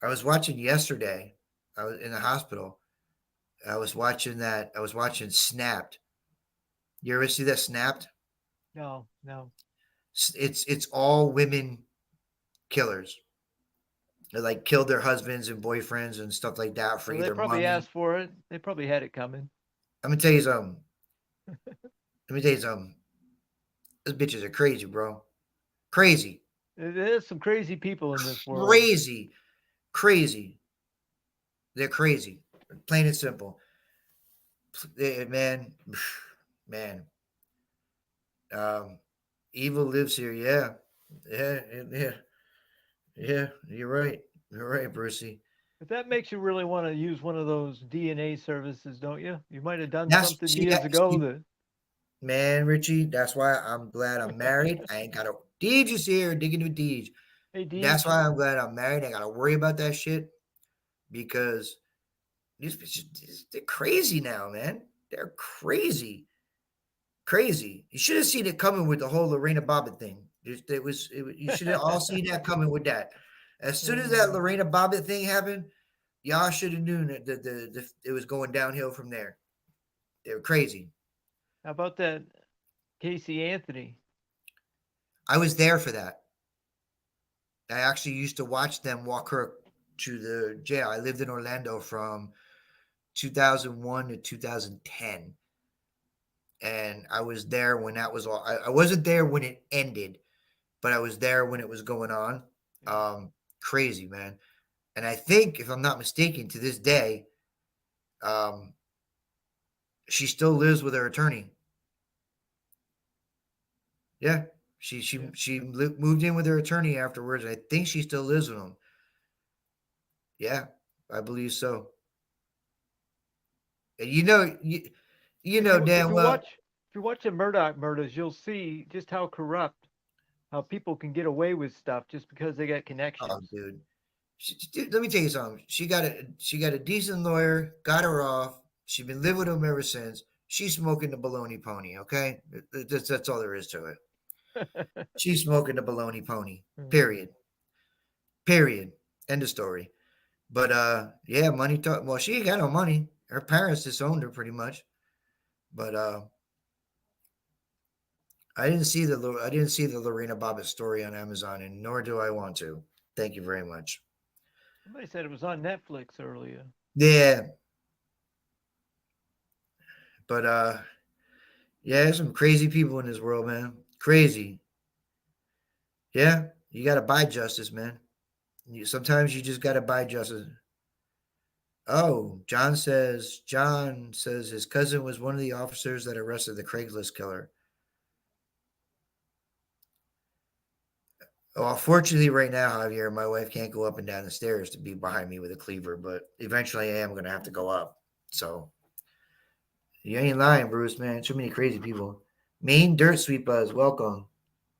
Speaker 2: I was watching yesterday. I was in the hospital. I was watching that. I was watching Snapped. You ever see that Snapped?
Speaker 3: No, no.
Speaker 2: It's all women killers. They like killed their husbands and boyfriends and stuff like that for
Speaker 3: Well, they
Speaker 2: either
Speaker 3: probably
Speaker 2: money.
Speaker 3: asked for it. They probably had it coming.
Speaker 2: I'm gonna tell you something. Let me tell you something. Those bitches are crazy, bro. Crazy,
Speaker 3: There's some crazy people in this world.
Speaker 2: crazy, crazy. They're crazy. Plain and simple. Man, man. Um, evil lives here. Yeah, yeah, yeah, yeah. You're right. You're right, Brucey.
Speaker 3: But that makes you really want to use one of those DNA services, don't you? You might have done
Speaker 2: That's
Speaker 3: something
Speaker 2: see
Speaker 3: years
Speaker 2: that
Speaker 3: ago
Speaker 2: see,
Speaker 3: that.
Speaker 2: man, Richie. That's why I'm glad I'm married. I ain't gotta. Deej is here, digging with Deej.
Speaker 3: Hey,
Speaker 2: That's
Speaker 3: Deej.
Speaker 2: why I'm glad I'm married. I gotta worry about that shit because these bitches, they're crazy now, man. They're crazy, crazy. You should have seen it coming with the whole Lorena Bobbitt thing. You should have all seen that coming with that. As soon as that
Speaker 3: Uh,
Speaker 2: Lorena Bobbitt thing happened, y'all should have known that it was going downhill from there. They were crazy.
Speaker 3: how about that Casey Anthony?
Speaker 2: I was there for that. I actually used to watch them walk her to the jail. I lived in Orlando from 2001 to 2010. And I was there when that was all. I wasn't there when it ended, but I was there when it was going on.
Speaker 3: Yeah.
Speaker 2: Crazy, man. And I think, if I'm not mistaken, to this day, um, she still lives with her attorney. Yeah,
Speaker 3: Yeah.
Speaker 2: moved in with her attorney afterwards. I think she still lives with him. Yeah, I believe so. And you
Speaker 3: If
Speaker 2: know
Speaker 3: you if
Speaker 2: damn
Speaker 3: you
Speaker 2: well.
Speaker 3: watch if you watch the Murdoch murders, you'll see just how corrupt, how people can get away with stuff just because they got
Speaker 2: Oh,
Speaker 3: connections.
Speaker 2: dude. Dude, let me tell you something. She got a decent lawyer, got her off. She's been living with him ever since. She's smoking the baloney pony. Okay, that's all there is to it. She's smoking the baloney pony.
Speaker 3: Mm.
Speaker 2: Period. Period. End of story. But yeah, money talk. Well, she ain't got no money. Her parents disowned her pretty much. But I didn't see the Lorena Bobbitt story on Amazon, and nor do I want to. Thank you very much.
Speaker 3: Somebody said it was on Netflix earlier.
Speaker 2: Yeah, but yeah, there's some crazy people in this world, man. Crazy. Yeah, you got to buy justice, man. Sometimes you just got to buy justice. Oh, John says his cousin was one of the officers that arrested the Craigslist killer. Well, fortunately, right now, Javier, my wife can't go up and down the stairs to be behind me with a cleaver, but eventually I am going to have to go up. So, You ain't lying, Bruce, man. Too many crazy people. Main Dirt Sweet Buzz, welcome.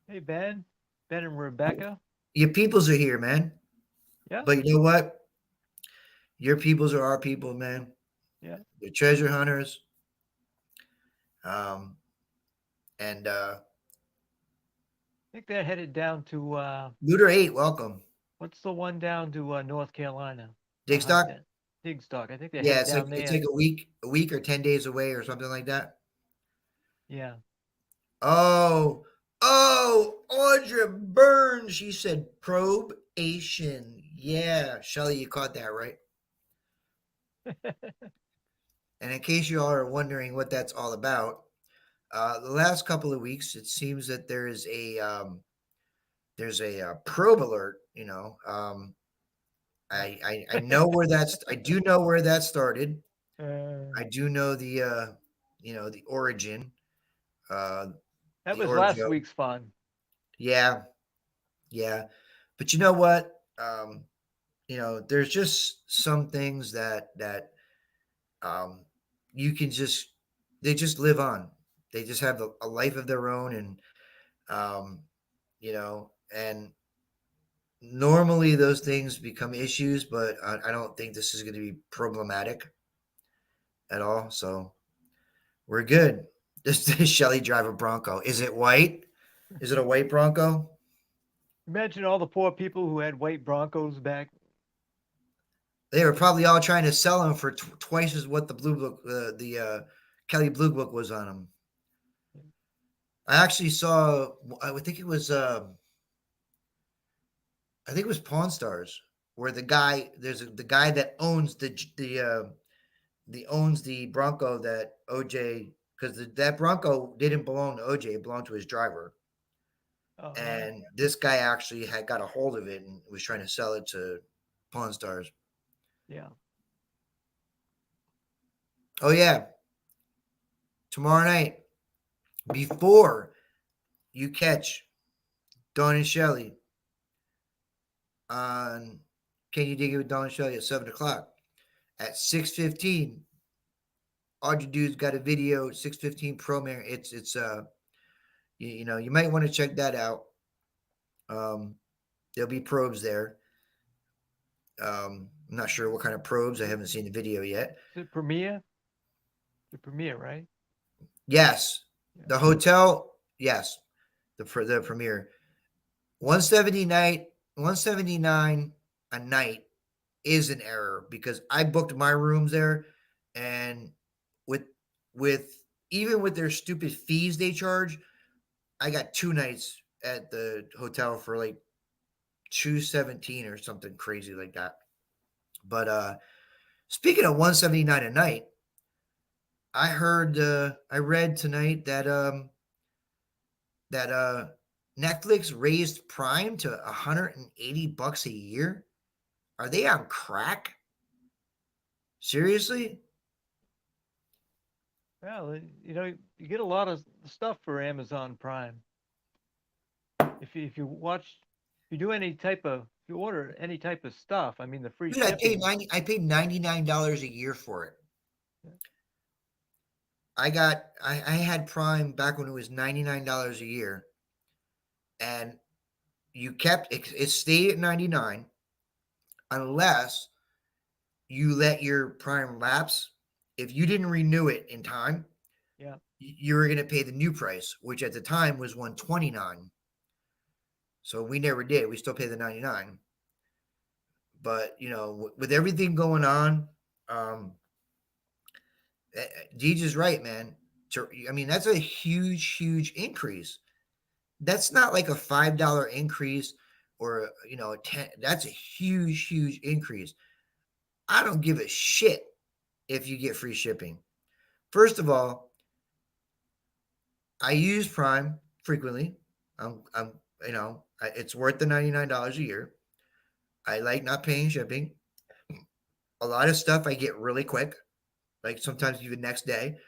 Speaker 3: Hey, Ben and Rebecca.
Speaker 2: Your peoples are here, man.
Speaker 3: Yeah,
Speaker 2: But you know what? Your peoples are our people, man.
Speaker 3: yeah.
Speaker 2: They're treasure hunters. Um, and
Speaker 3: I think they're headed down to
Speaker 2: Looter 8, welcome.
Speaker 3: what's the one down to North Carolina to hunt
Speaker 2: Digstock?
Speaker 3: that Digstock. I think they're
Speaker 2: Yeah,
Speaker 3: headed
Speaker 2: it's like
Speaker 3: down
Speaker 2: it's
Speaker 3: there.
Speaker 2: like a week or 10 days away or something like that.
Speaker 3: Yeah.
Speaker 2: Oh, Audra Burns. She said probation. Yeah, Shelly, you caught that right. And in case you all are wondering what that's all about, the last couple of weeks, it seems that there's a probe alert.
Speaker 3: Oh.
Speaker 2: I know where that's. I do know where that started.
Speaker 3: Uh,
Speaker 2: I do know the origin, uh,
Speaker 3: that
Speaker 2: the
Speaker 3: was last
Speaker 2: origin.
Speaker 3: week's fun.
Speaker 2: Yeah, yeah. But you know what? There's just some things that um, you can just they just live on. They just have a life of their own, and um, and normally those things become issues, but I don't think this is going to be problematic at all. So we're good. This Shelly drive a Bronco. Is it white? Is it a white Bronco?
Speaker 3: Imagine all the poor people who had white Broncos back.
Speaker 2: They were probably all trying to sell them for twice as what the blue book, the Kelly Blue Book was on them. I actually saw. I think it was Pawn Stars, where the guy that owns the owns the Bronco that OJ, because that Bronco didn't belong to OJ, it belonged to his driver,
Speaker 3: Uh-huh.
Speaker 2: and this guy actually had got a hold of it and was trying to sell it to Pawn Stars.
Speaker 3: Yeah.
Speaker 2: Oh yeah, tomorrow night before you catch Dawn and Shelly on Can You Dig It with Dawn and Shelly at 7 o'clock. At 6:15, Audrey Dude's got a video. 6:15 premiere. You might want to check that out. Um, there'll be probes there. I'm not sure what kind of probes. I haven't seen the video yet.
Speaker 3: Is it premiere? The premiere, right?
Speaker 2: Yes,
Speaker 3: Yeah.
Speaker 2: the hotel. Yes, the premiere. 179 a night is an error because I booked my rooms there, and with with even with their stupid fees they charge, I got 2 nights at the hotel for like 217 or something crazy like that. But speaking of 179 a night, I read tonight that Netflix raised Prime to $180 a year. Are they on crack? Seriously?
Speaker 3: Well, you get a lot of stuff for Amazon Prime. If you order any type of stuff, I mean the free
Speaker 2: Dude,
Speaker 3: shipping.
Speaker 2: I paid $99 a year for it. I had Prime back when it was $99 a year, and it stayed at 99 unless you let your Prime lapse. If you didn't renew it in time,
Speaker 3: Yeah.
Speaker 2: you were going to pay the new price, which at the time was 129. So we never did. We still pay the 99. But with everything going on, um, Deej is right, man. I mean, that's a huge, huge increase. That's not like a $5 increase or a 10. That's a huge, huge increase. I don't give a shit if you get free shipping. First of all, I use Prime frequently. I'm it's worth the $99 a year. I like not paying shipping. A lot of stuff I get really quick, like sometimes even next day.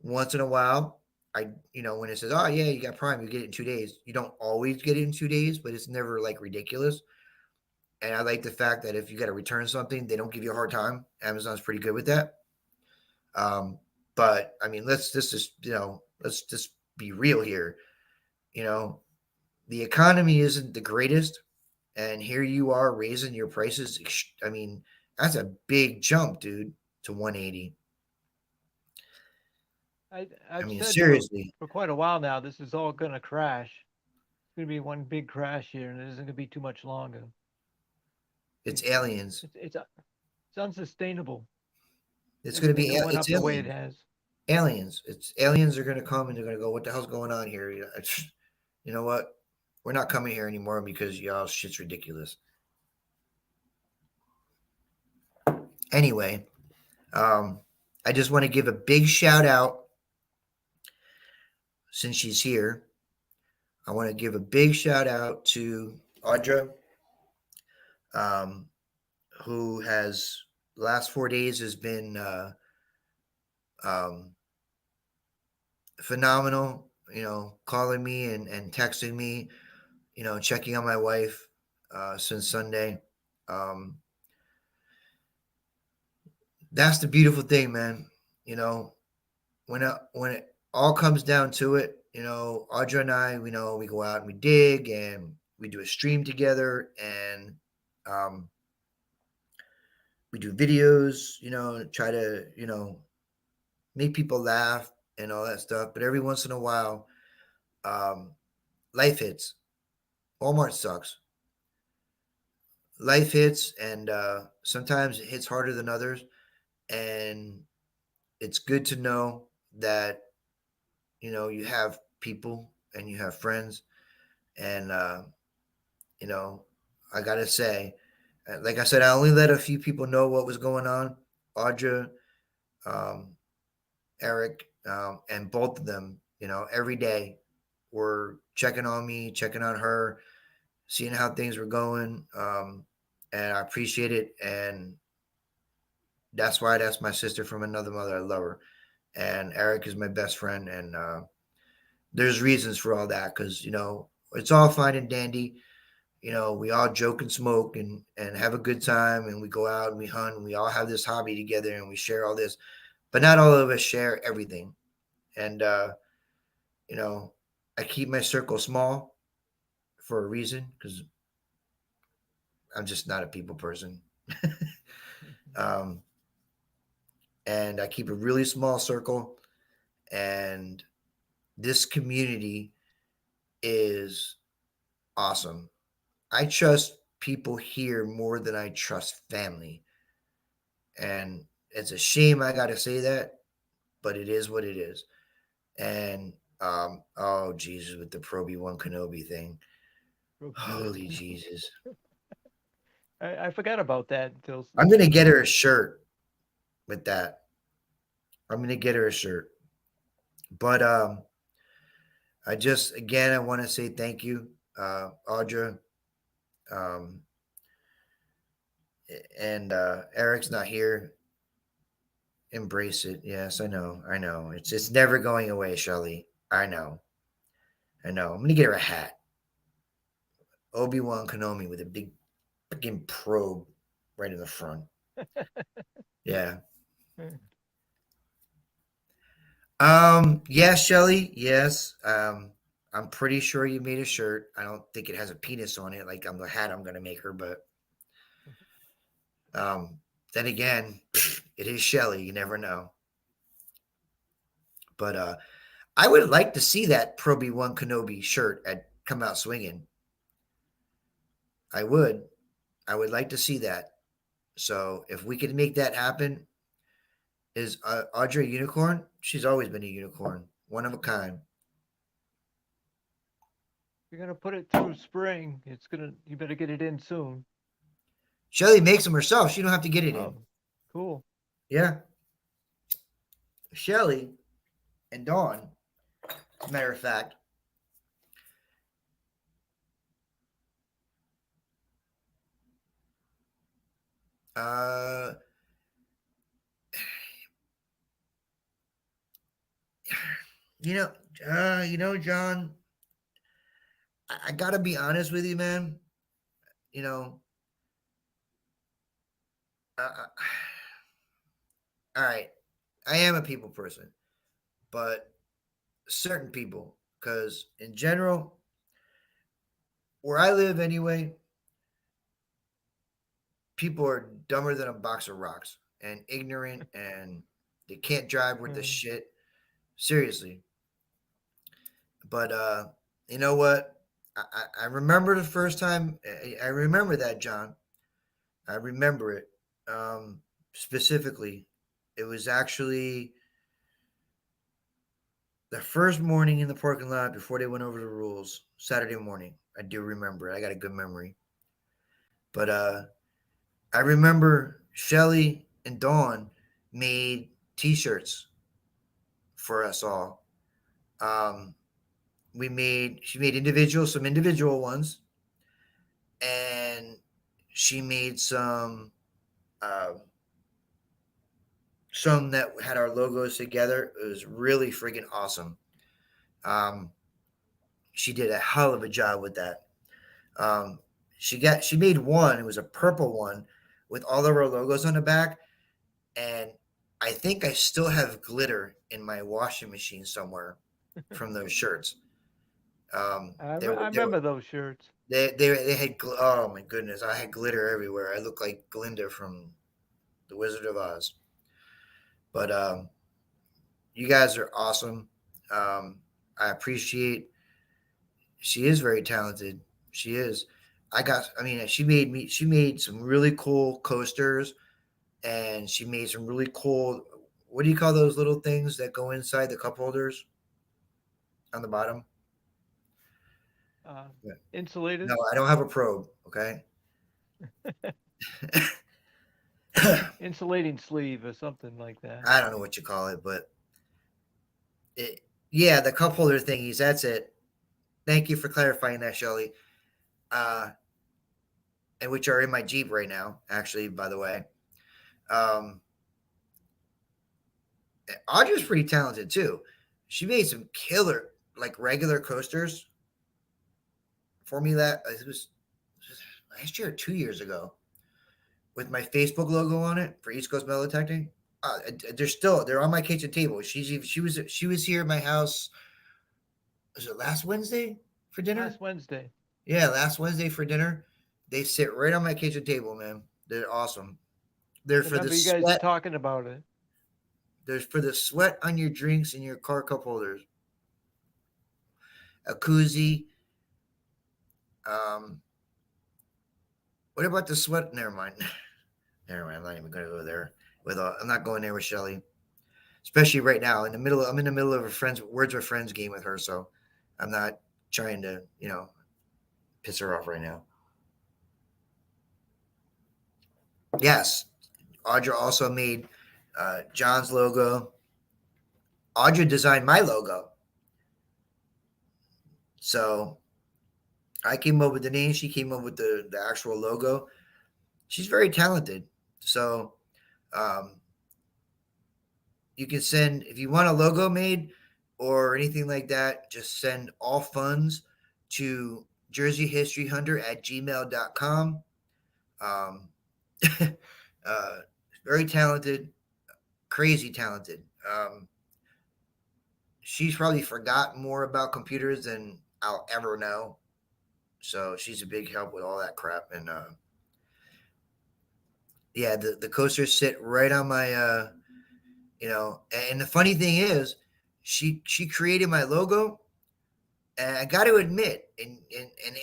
Speaker 2: Once in a while, when it says, "Oh yeah, you got Prime, you get it in 2 days." You don't always get it in 2 days, but it's never like ridiculous. And I like the fact that if you got to return something, they don't give you a hard time. Amazon's pretty good with that. Um, But I mean, let's just let's just be real here. You know, the economy isn't the greatest, and here you are raising your prices. I mean, that's a big jump, dude, to 180. I
Speaker 3: I've
Speaker 2: mean,
Speaker 3: said
Speaker 2: seriously,
Speaker 3: for quite a while now, this is all going to crash. It's going to be one big crash here, and it isn't going to be too much longer.
Speaker 2: it's aliens.
Speaker 3: It's unsustainable.
Speaker 2: It's going to
Speaker 3: Everything
Speaker 2: be
Speaker 3: going
Speaker 2: it's
Speaker 3: up the way it
Speaker 2: aliens.
Speaker 3: has.
Speaker 2: Aliens. It's aliens are going to come and they're going to go, what the hell's going on here? You know what? We're not coming here anymore because y'all shit's ridiculous. Anyway, um, I just want to give a big shout out since she's here. I want to give a big shout out to Audra, um, who has last 4 days has been um, phenomenal. Calling me and texting me. Checking on my wife since Sunday. Um, that's the beautiful thing, man. You know, when it all comes down to it, Audra and I, we go out and we dig and we do a stream together and um, we do videos, try to, make people laugh and all that stuff. But every once in a while, um, life hits. Walmart sucks. Life hits, and sometimes it hits harder than others. And it's good to know that you have people and you have friends, and you know, I gotta say, like I said, I only let a few people know what was going on. Audra, um, Eric, and both of them, every day were checking on me, checking on her, seeing how things were going, and I appreciate it. And that's my sister from another mother. I love her, and Eric is my best friend, and there's reasons for all that because it's all fine and dandy. We all joke and smoke and have a good time, and we go out and we hunt, and we all have this hobby together, and we share all this. But not all of us share everything, and you know, I keep my circle small for a reason because I'm just not a people person. um, and I keep a really small circle, and this community is awesome. I trust people here more than I trust family. And it's a shame I got to say that, but it is what it is. And oh Jesus, with the Pro B1 Kenobi thing, holy Jesus!
Speaker 3: I forgot about that until
Speaker 2: I'm gonna get her a shirt with that. I'm gonna get her a shirt. But I just again I want to say thank you, Audra. Um, and Eric's not here. Embrace it. Yes, I know. I know. It's never going away, Shelly. I know. I know. I'm gonna get her a hat. Obi-Wan Kenobi with a big freaking probe right in the front. Yeah. Yes, Shelly. Yes. I'm pretty sure you made a shirt. I don't think it has a penis on it, like I'm the hat I'm gonna make her, but then again, it is Shelly. You never know. But I would like to see that Pro B1 Kenobi shirt at Come Out Swinging. I would. I would like to see that. So if we could make that happen, is Audrey a unicorn? She's always been a unicorn, one of a kind.
Speaker 3: you're gonna put it through spring, you better get it in soon.
Speaker 2: Shelly makes them herself. She don't have to get it in.
Speaker 3: Oh, cool.
Speaker 2: Yeah. Shelly and Dawn, as a matter of fact, uh, you know, John, I gotta be honest with you, man. You know, uh, all right. I am a people person, but certain people, because in general, where I live anyway, people are dumber than a box of rocks and ignorant and they can't drive worth a
Speaker 3: Mm.
Speaker 2: shit. Seriously. But you know what? I remember the first time. I remember that, John. I remember it specifically. It was actually the first morning in the parking lot before they went over the rules. Saturday morning. I do remember it. I got a good memory. But I remember Shelly and Dawn made T-shirts for us all. Um, she made some individual ones, and she made uh, some that had our logos together. It was really freaking awesome. Um, she did a hell of a job with that. Um, she made one. It was a purple one with all of our logos on the back, and I think I still have glitter in my washing machine somewhere from those shirts.
Speaker 3: I remember those shirts.
Speaker 2: They had oh my goodness, I had glitter everywhere. I looked like Glinda from the Wizard of Oz. But you guys are awesome. I appreciate. She is very talented. She is. I mean, she made me. She made some really cool coasters, and she made some really cool. What do you call those little things that go inside the cup holders on the bottom?
Speaker 3: Uh,
Speaker 2: Yeah. No,
Speaker 3: Insulators,
Speaker 2: I don't have a probe. Okay.
Speaker 3: insulating sleeve, or something like that.
Speaker 2: I don't know what you call it, but it, yeah, the cup holder thingies. That's it. Thank you for clarifying that, Shelly. Uh, and which are in my Jeep right now, actually, by the way. Um, Audra's pretty talented too. She made some killer, like regular coasters for me. That it was last year or 2 years ago with my Facebook logo on it for East Coast Metal Detecting. They're on my kitchen table. She was here at my house. Was it last Wednesday for dinner?
Speaker 3: Last Wednesday.
Speaker 2: Yeah, last Wednesday for dinner. They sit right on my kitchen table, man. They're awesome. They're
Speaker 3: I
Speaker 2: for the
Speaker 3: remember you guys
Speaker 2: sweat.
Speaker 3: talking about it.
Speaker 2: They're for the sweat on your drinks and your car cup holders. A koozie. Um, what about the sweat? Never mind. Never mind. I'm not even going to go there. I'm not going there with Shelly, especially right now. I'm in the middle of a friends words with friends game with her, so I'm not trying to piss her off right now. Yes, Audra also made John's logo. Audra designed my logo, so I came up with the name. She came up with the actual logo. She's very talented. So um, you can send, if you want a logo made or anything like that, just send all funds to jerseyhistoryhunter@gmail.com. Um, uh, very talented, crazy talented. She's probably forgotten more about computers than I'll ever know. So she's a big help with all that crap. And yeah, the coasters sit right on my and the funny thing is she created my logo, and I got to admit, and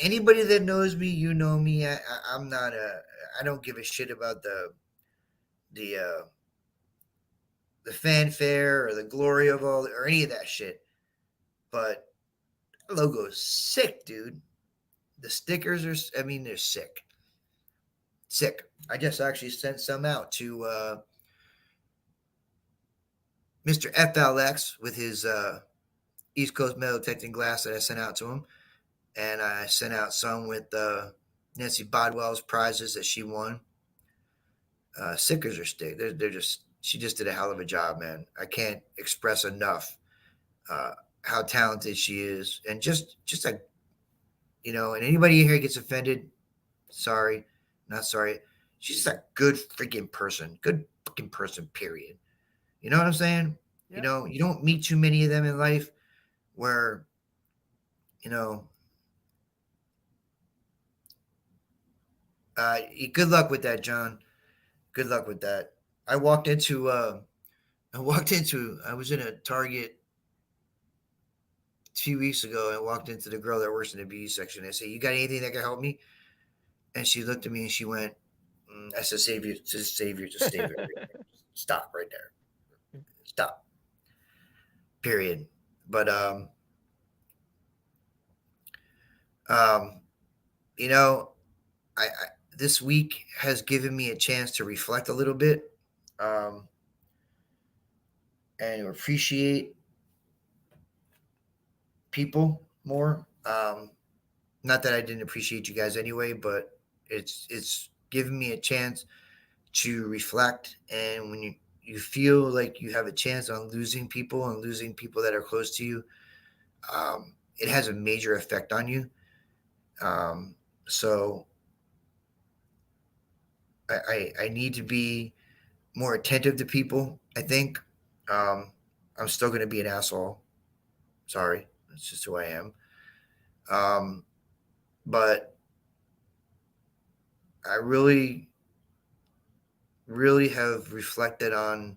Speaker 2: anybody that knows me, you know me, I'm not I don't give a shit about the the fanfare or the glory of all or any of that shit. But the logo is sick, dude. The stickers are, I mean, they're sick. Sick. I just actually sent some out to Mr. FLX with his East Coast metal detecting glass that I sent out to him. And I sent out some with Nancy Bodwell's prizes that she won. Stickers are stick. They're just, she just did a hell of a job, man. I can't express enough uh, how talented she is. And just like, and anybody here gets offended, sorry, not sorry. She's just a good freaking person. Good fucking person, period. You know what I'm saying? You
Speaker 3: Yep.
Speaker 2: know, you don't meet too many of them in life where, you know, good luck with that, John. Good luck with that. I walked into, I was in a Target 2 weeks ago. I walked into the girl that works in the beauty section. I said, "You got anything that can help me?" And she looked at me and she went, "I said, just save it. Right there. Stop right there. Stop. Period." But um, you know, I this week has given me a chance to reflect a little bit, um, and appreciate people more. Not that I didn't appreciate you guys anyway, but it's given me a chance to reflect. And when you feel like you have a chance on losing people and losing people that are close to you, it has a major effect on you. Um, so I need to be more attentive to people. I think I'm still going to be an asshole. Sorry, that's just who I am. Um, but I really have reflected on.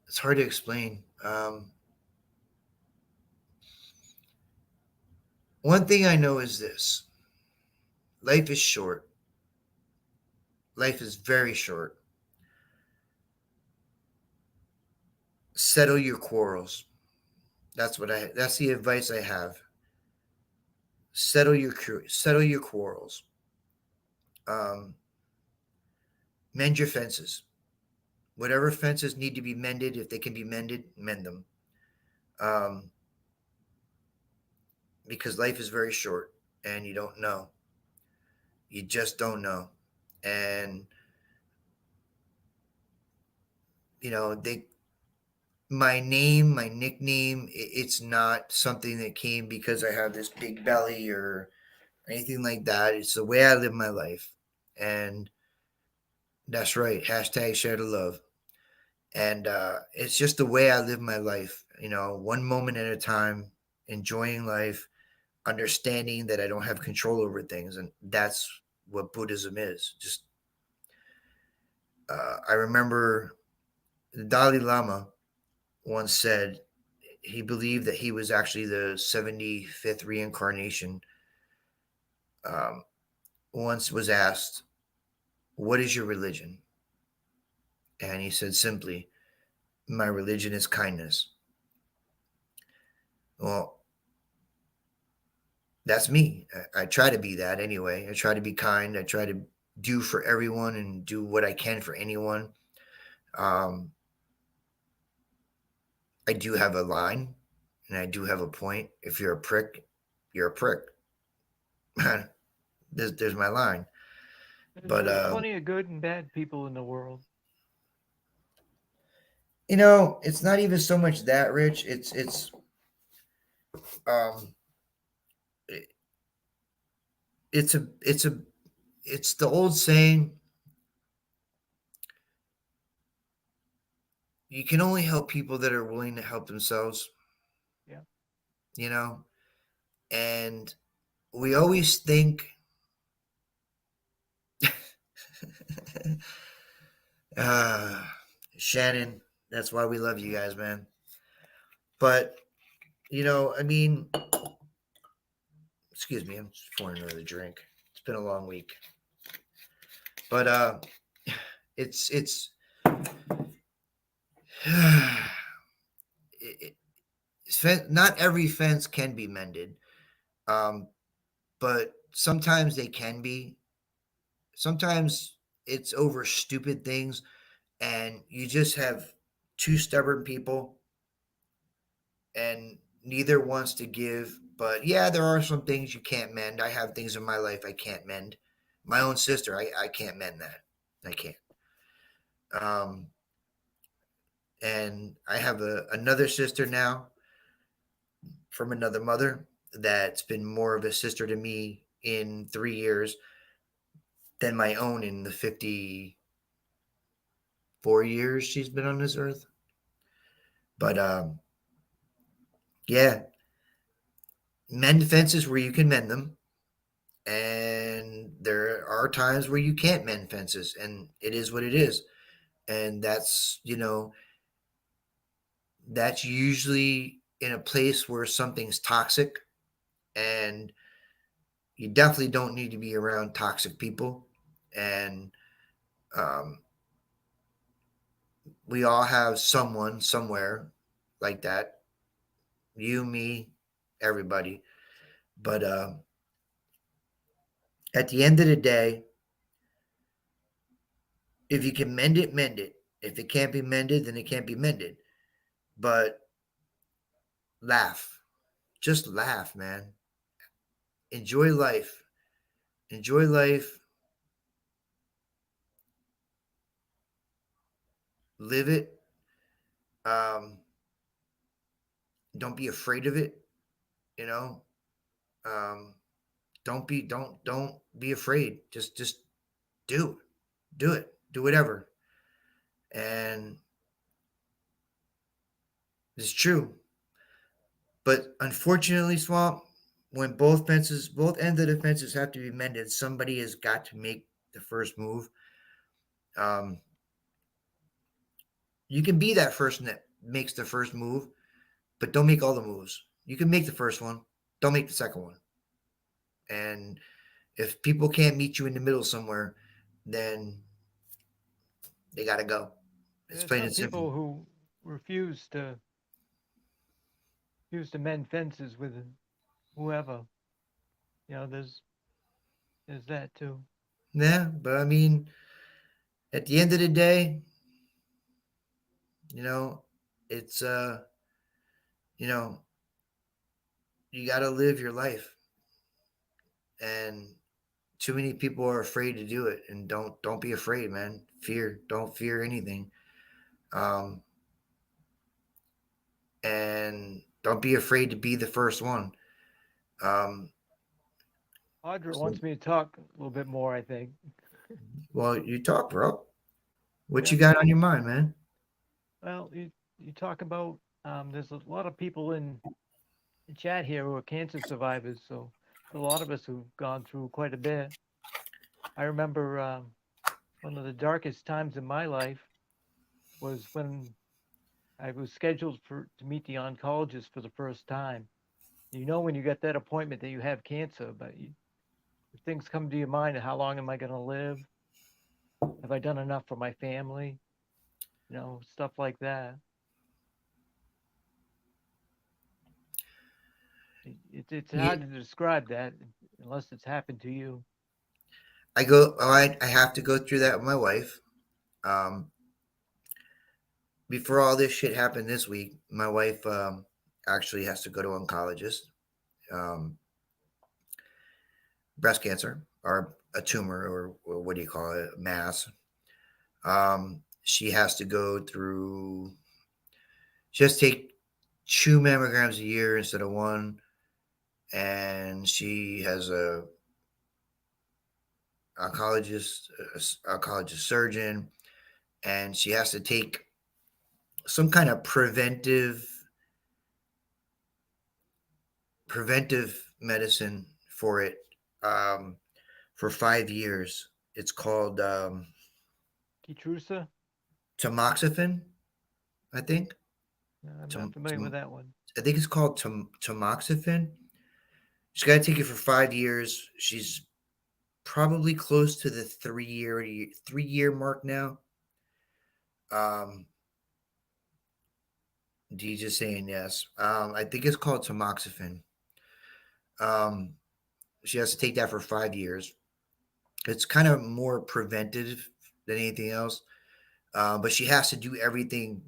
Speaker 2: It's hard to explain. One thing I know is this: life is short. Life is very short. Settle your quarrels. That's the advice I have. Settle your quarrels. Um, mend your fences. Whatever fences need to be mended, if they can be mended, mend them. Um, because life is very short, and you don't know. You just don't know. And they my name, my nickname, it's not something that came because I have this big belly or anything like that. It's the way I live my life. And that's right. Hashtag share the love. And it's just the way I live my life, one moment at a time, enjoying life, understanding that I don't have control over things. And that's what Buddhism is. Just, I remember the Dalai Lama once said he believed that he was actually the 75th reincarnation. Um, once was asked, "What is your religion?" And he said simply, "My religion is kindness." Well, that's me. I try to be that anyway. I try to be kind. I try to do for everyone and do what I can for anyone. Um, I do have a line and I do have a point. If you're a prick, you're a prick. there's my line. But
Speaker 3: There's plenty of good and bad people in the world.
Speaker 2: it's not even so much that, Rich. Um it, it's the old saying, you can only help people that are willing to help themselves,
Speaker 3: Yeah.
Speaker 2: you know? And we always think uh Shannon, that's why we love you guys, man. But I mean, excuse me, I'm just pouring another drink. It's been a long week. But it's it, not every fence can be mended. Um, but sometimes they can be. Sometimes it's over stupid things, and you just have two stubborn people, and neither wants to give. But yeah, there are some things you can't mend. I have things in my life I can't mend. My own sister, I can't mend that. I can't. Um, and I have another sister now from another mother that's been more of a sister to me in 3 years than my own in the 50 4 years she's been on this earth. But yeah, mend fences where you can mend them, and there are times where you can't mend fences, and it is what it is. And that's usually in a place where something's toxic, and you definitely don't need to be around toxic people. And um, we all have someone somewhere like that. You, me, everybody. But at the end of the day, if you can mend it, mend it. If it can't be mended, then it can't be mended. But laugh. Just laugh, man. Enjoy life. Enjoy life. Live it. Um, don't be afraid of it. You know. Um, don't be afraid. Just do do it. Do whatever. And it's true. But unfortunately, Swamp, when both ends of the fences have to be mended, somebody has got to make the first move. Um, you can be that person that makes the first move, but don't make all the moves. You can make the first one, don't make the second one. And if people can't meet you in the middle somewhere, then they got to go. It's
Speaker 3: There's
Speaker 2: plain
Speaker 3: some
Speaker 2: and simple.
Speaker 3: people who refuse to mend fences with whoever. There's that too.
Speaker 2: Yeah, but I mean, at the end of the day, you know, it's you know, you got to live your life, and too many people are afraid to do it. And don't be afraid, man. Don't fear anything. Um, and don't be afraid to be the first one. Um,
Speaker 3: Audra
Speaker 2: so,
Speaker 3: wants me to talk a little bit more, I think.
Speaker 2: well, you talk, bro. What
Speaker 3: Yeah,
Speaker 2: you got on
Speaker 3: so,
Speaker 2: your mind, man?
Speaker 3: well, you talk about there's a lot of people in the chat here who are cancer survivors, so a lot of us who've gone through quite a bit. I remember one of the darkest times in my life was when I was scheduled for to meet the oncologist for the first time. You know when you get that appointment that you have cancer, but things come to your mind: how long am I going to live? Have I done enough for my family? Stuff like that. It's
Speaker 2: Yeah,
Speaker 3: hard to describe that unless it's happened to you.
Speaker 2: I go. Oh, I have to go through that with my wife. Um, Before all this shit happened this week, my wife actually has to go to oncologist. Um, Breast cancer or a tumor, or what do you call it, mass. She has to go through. She has to take 2 mammograms a year instead of one, and she has a oncologist, oncologist surgeon, and she has to take some kind of preventive medicine for it, um, for 5 years. It's called
Speaker 3: Keytrusa?
Speaker 2: tamoxifen, I think.
Speaker 3: I'm not
Speaker 2: Tam,
Speaker 3: familiar with
Speaker 2: tam,
Speaker 3: that one.
Speaker 2: I think it's called tamoxifen. She's got to take it for 5 years. She's probably close to the 3 year mark now. Um, D just saying yes. I think it's called tamoxifen. Um, she has to take that for 5 years. It's kind of more preventive than anything else. But she has to do everything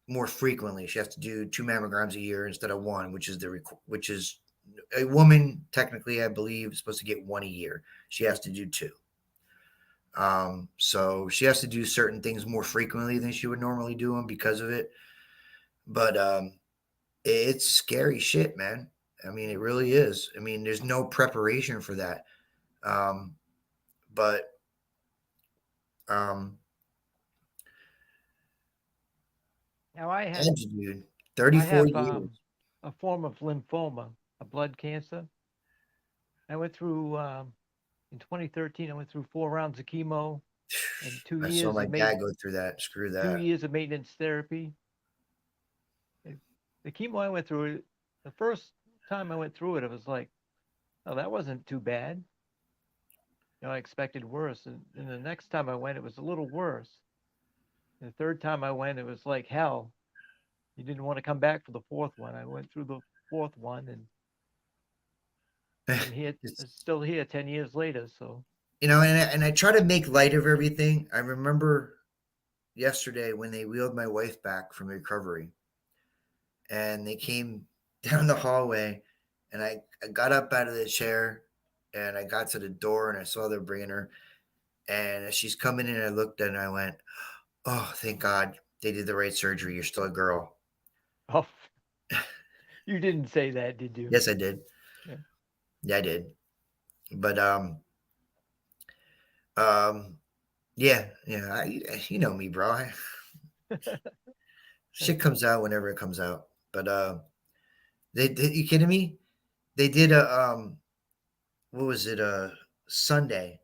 Speaker 2: more frequently. She has to do 2 mammograms a year instead of one, which is a woman technically, I believe, is supposed to get one a year. She has to do two. So she has to do certain things more frequently than she would normally do them because of it. But it's scary shit, man. I mean, it really is. I mean, there's no preparation for that. Um, but um,
Speaker 3: Now
Speaker 2: Edge, dude.
Speaker 3: I
Speaker 2: 34
Speaker 3: have
Speaker 2: years.
Speaker 3: a form of lymphoma, a blood cancer. I went through in 2013. I went through 4 rounds of chemo and
Speaker 2: I saw my dad go through that. Screw
Speaker 3: two
Speaker 2: that.
Speaker 3: years of maintenance therapy. It- The chemo I went through, the first time I went through it, it was like, oh, that wasn't too bad. I expected worse. And the next time I went, it was a little worse. And the third time I went, it was like hell. You didn't want to come back for the fourth one. I went through the fourth one, and I'm here,
Speaker 2: It's,
Speaker 3: still here 10 years later. So,
Speaker 2: and I try to make light of everything. I remember yesterday when they wheeled my wife back from recovery and they came down the hallway and I got up out of the chair and I got to the door and I saw they're bringing her. And as she's coming in, I looked at her and I went, oh, thank God they did the right surgery. You're still a girl.
Speaker 3: oh, you didn't say that, did you?
Speaker 2: Yes, I did.
Speaker 3: Yeah.
Speaker 2: Yeah, I did. But um, yeah, yeah. You know me, bro. Shit comes out whenever it comes out. But you kidding me? They did a what was it? Sunday.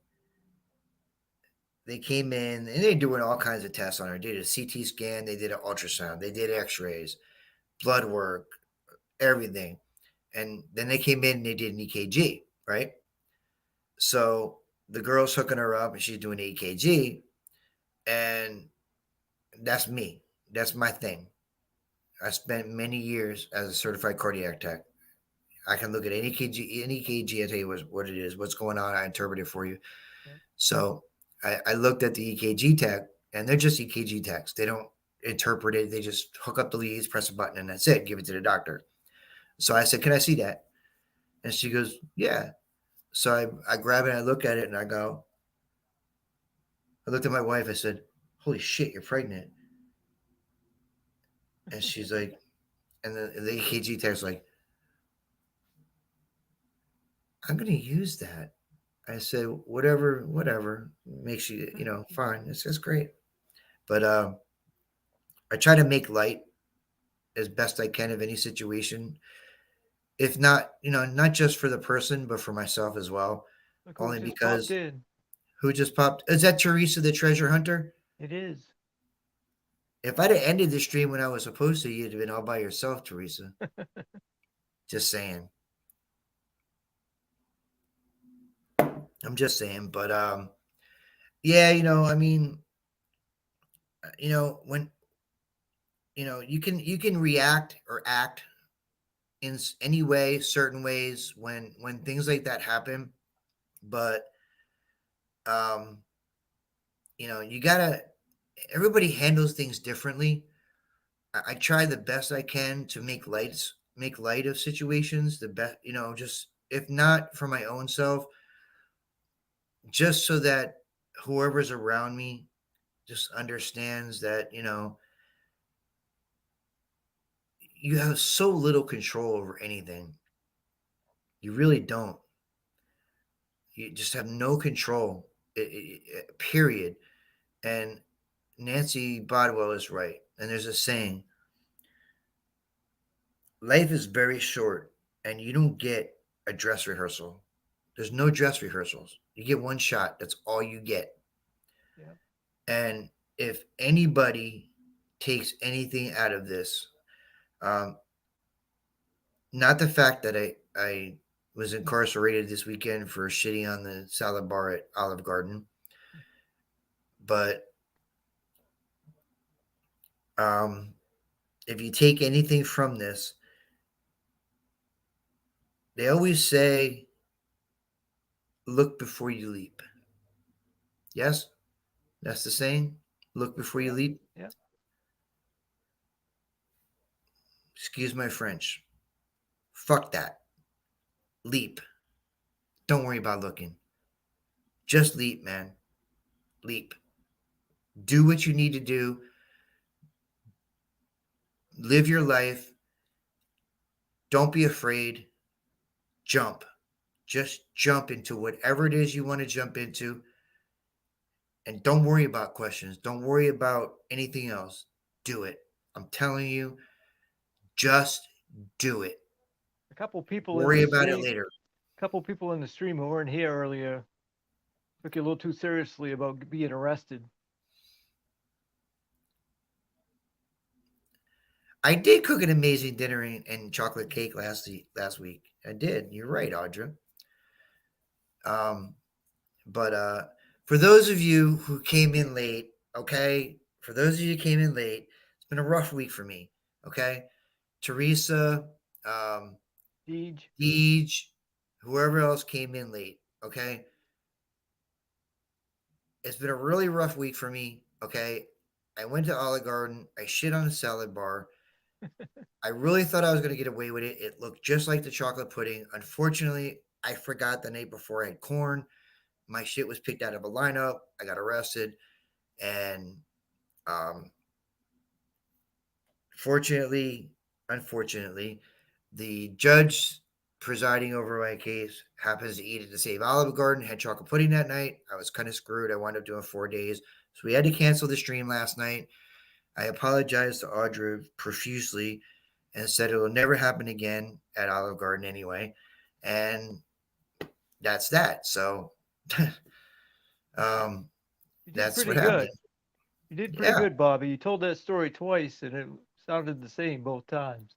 Speaker 2: They came in and they're doing all kinds of tests on her. They did a CT scan. They did an ultrasound. They did X-rays, blood work, everything. And then they came in and they did an EKG, right? So the girl's hooking her up and she's doing the EKG, and that's me. That's my thing. I spent many years as a certified cardiac tech. I can look at any EKG, I tell you what it is, what's going on. I interpret it for you.
Speaker 3: Yeah.
Speaker 2: So I looked at the EKG tech, and they're just EKG techs. They don't interpret it. They just hook up the leads, press a button, and that's it. Give it to the doctor. So I said, "Can I see that?" And she goes, "Yeah." So I grab it, and I look at it, and I looked at my wife. I said, "Holy shit, you're pregnant." And she's like, and the EKG tech's like, "I'm going to use that." I said, whatever makes you, fine. It's great. But I try to make light as best I can of any situation. If not, not just for the person, but for myself as well.
Speaker 3: Look who
Speaker 2: Only
Speaker 3: just popped
Speaker 2: because
Speaker 3: in.
Speaker 2: who just popped? Is that Teresa the treasure hunter?
Speaker 3: It is.
Speaker 2: If I'd have ended the stream when I was supposed to, you'd have been all by yourself, Teresa. Just saying. I'm just saying. But yeah, I mean, when you can react or act in any way, certain ways when things like that happen, but um, you gotta. Everybody handles things differently. I try the best I can to make light of situations. The best, just if not for my own self, just so that whoever's around me just understands that you have so little control over anything. You really don't. You just have no control. Period. And Nancy Bodwell is right. And there's a saying: life is very short, and you don't get a dress rehearsal. There's no dress rehearsals. You get one shot. That's all you get.
Speaker 3: Yeah.
Speaker 2: And if anybody takes anything out of this, um, not the fact that I was incarcerated this weekend for shitting on the salad bar at Olive Garden, but um, if you take anything from this, they always say, look before you leap. Yes, that's the saying. Look before you
Speaker 3: Yeah.
Speaker 2: leap.
Speaker 3: Yeah.
Speaker 2: Excuse my French. Fuck that. Leap. Don't worry about looking. Just leap, man. Leap. Do what you need to do. Live your life. Don't be afraid. Jump. Just jump into whatever it is you want to jump into. And don't worry about questions. Don't worry about anything else. Do it. I'm telling you, just do it.
Speaker 3: A couple people in
Speaker 2: Worry
Speaker 3: the
Speaker 2: about it
Speaker 3: stream,
Speaker 2: later.
Speaker 3: couple people in the stream who weren't here earlier took you a little too seriously about being arrested.
Speaker 2: I did cook an amazing dinner and chocolate cake last week. I did. You're right, Audra. Um, but for those of you who came in late, okay, for those of you who came in late, it's been a rough week for me. Okay, Teresa, um,
Speaker 3: Deej,
Speaker 2: Deej, whoever else came in late. Okay, it's been a really rough week for me. Okay, I went to Olive Garden. I shit on a salad bar. I really thought I was going to get away with it. It looked just like the chocolate pudding. Unfortunately, I forgot the night before I had corn. My shit was picked out of a lineup. I got arrested. And um, fortunately, unfortunately, the judge presiding over my case happens to eat at the same Olive Garden, had chocolate pudding that night. I was kind of screwed. I wound up doing 4 days. So we had to cancel the stream last night. I apologized to Audra profusely and said it will never happen again at Olive Garden anyway. And that's that. So um,
Speaker 3: you did
Speaker 2: that's what
Speaker 3: pretty
Speaker 2: happened.
Speaker 3: good. You did pretty
Speaker 2: Yeah.
Speaker 3: good, Bobby. You told that story twice, and it sounded the same both times.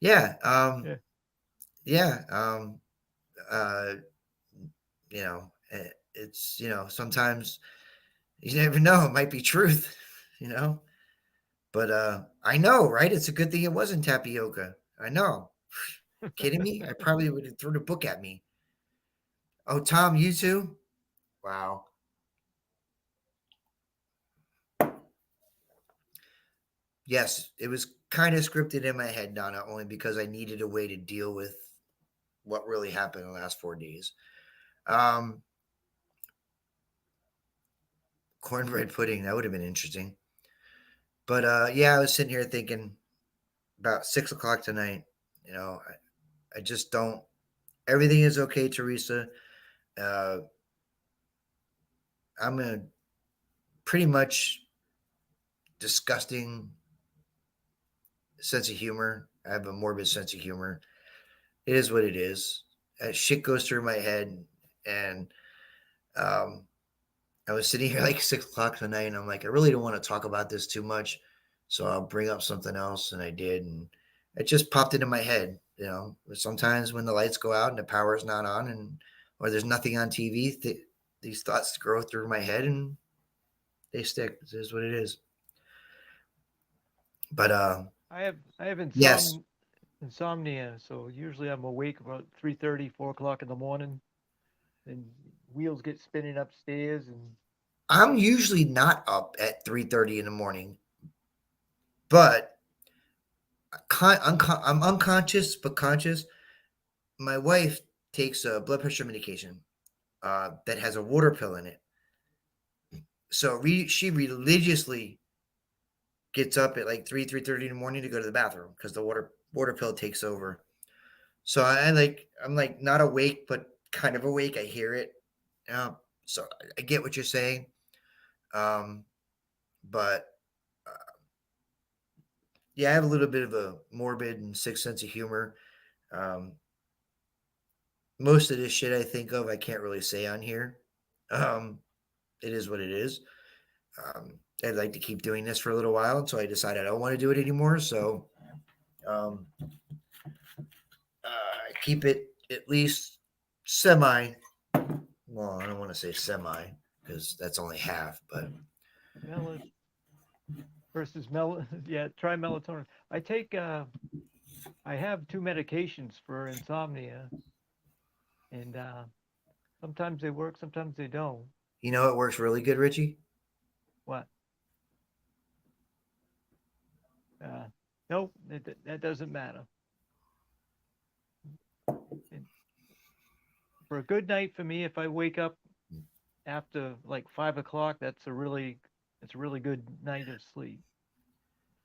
Speaker 2: Yeah.
Speaker 3: Yeah.
Speaker 2: Yeah. Uh, it's, sometimes you never know. It might be truth, you know, but I know, right? It's a good thing it wasn't tapioca. I know. Kidding me? I probably would have thrown a book at me. Oh, Tom, you too? Wow. Yes, it was kind of scripted in my head, Donna, only because I needed a way to deal with what really happened in the last 4 days. Um, Cornbread pudding, that would have been interesting. But yeah, I was sitting here thinking about 6 o'clock tonight. I just don't. Everything is okay, Teresa. Uh, I'm a pretty much disgusting sense of humor. I have a morbid sense of humor. It is what it is. Shit goes through my head, and um, I was sitting here like 6 o'clock tonight, and I'm like, I really don't want to talk about this too much, so I'll bring up something else, and I did, and it just popped into my head. Sometimes when the lights go out and the power's not on, and or there's nothing on TV, these thoughts grow through my head, and they stick. It is what it is. But
Speaker 3: I have
Speaker 2: yes,
Speaker 3: insomnia, so usually I'm awake about 3:30, 4 o'clock in the morning, and wheels get spinning upstairs, and
Speaker 2: I'm usually not up at 3:30 in the morning, but I'm unconscious but conscious. My wife takes a blood pressure medication that has a water pill in it. So she religiously gets up at like 3:30 in the morning to go to the bathroom because the water pill takes over. So I'm like not awake but kind of awake. I hear it. So I get what you're saying. Um, but yeah, I have a little bit of a morbid and sick sense of humor. Um, most of this shit I think of, I can't really say on here. Um, it is what it is. I'd like to keep doing this for a little while until I decide I don't want to do it anymore. So um, I keep it at least semi. Well, I don't want to say semi because that's only half, but
Speaker 3: mel versus yeah, try melatonin. I have two medications for insomnia, and sometimes they work, sometimes they don't.
Speaker 2: it works really good, Richie.
Speaker 3: What? Uh, nope, that doesn't matter. And for a good night for me, if I wake up after like 5 o'clock, that's a really good night of sleep.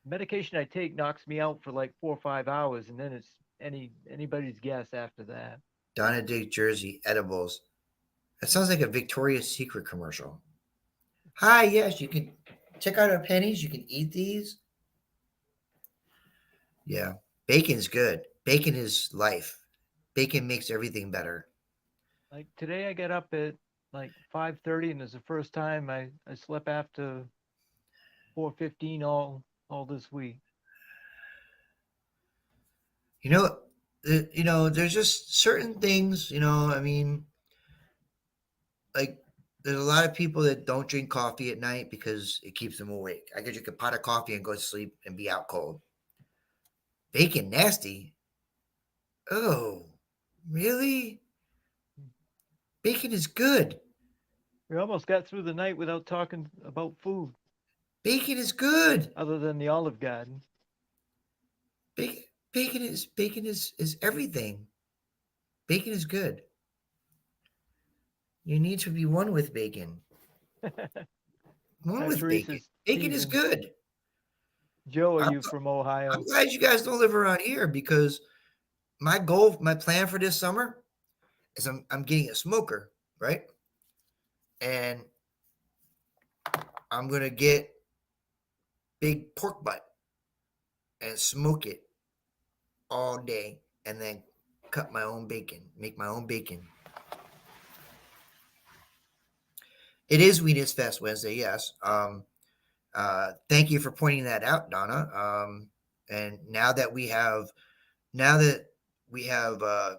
Speaker 3: Medication I take knocks me out for like 4 or 5 hours, and then it's anybody's guess after that.
Speaker 2: Donna Dick Jersey edibles. That sounds like a Victoria's Secret commercial. Hi, yes, you can check out our pennies. You can eat these. Yeah. Bacon's good. Bacon is life. Bacon makes everything better.
Speaker 3: Like today, I got up at like 5:30, and it's the first time I slept after 4:15 all this week.
Speaker 2: You know, there's just certain things, I mean, like there's a lot of people that don't drink coffee at night because it keeps them awake. I could drink a pot of coffee and go to sleep and be out cold. Bacon nasty. Oh, really? Bacon is good.
Speaker 3: We almost got through the night without talking about food,
Speaker 2: Bacon is good.
Speaker 3: other than the Olive Garden.
Speaker 2: Bacon, bacon is everything. Bacon is good. You need to be one with bacon. One with bacon.
Speaker 3: Teresa's
Speaker 2: Bacon is
Speaker 3: teasing.
Speaker 2: good.
Speaker 3: Joe, are
Speaker 2: I'm,
Speaker 3: you from
Speaker 2: I'm
Speaker 3: Ohio?
Speaker 2: glad you guys don't live around here because my plan for this summer is I'm getting a smoker, right? And I'm gonna get big pork butt and smoke it all day, and then cut my own bacon, make my own bacon. It is Weenus Fest Wednesday, yes. Thank you for pointing that out, Donna. And now that we have a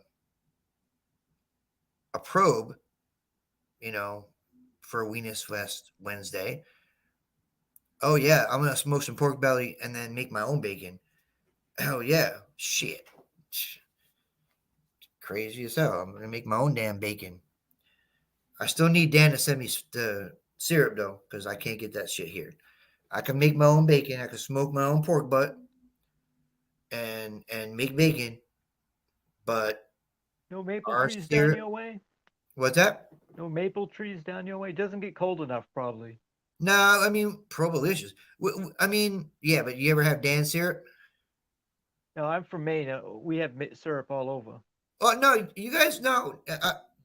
Speaker 2: probe, you know, for Weenus Fest Wednesday. Oh yeah, I'm gonna smoke some pork belly and then make my own bacon. Hell yeah, shit, crazy as hell. I'm gonna make my own damn bacon. I still need Dan to send me the syrup though, because I can't get that shit here. I can make my own bacon. I can smoke my own pork butt and make bacon, but
Speaker 3: No maple
Speaker 2: our
Speaker 3: trees down
Speaker 2: syrup.
Speaker 3: your way?
Speaker 2: What's that?
Speaker 3: No maple trees down your way? It doesn't get cold enough, probably.
Speaker 2: No, I mean Probolicious. I mean, yeah, but you ever have Dan syrup?
Speaker 3: No, I'm from Maine. We have syrup all over.
Speaker 2: Oh no, you guys know.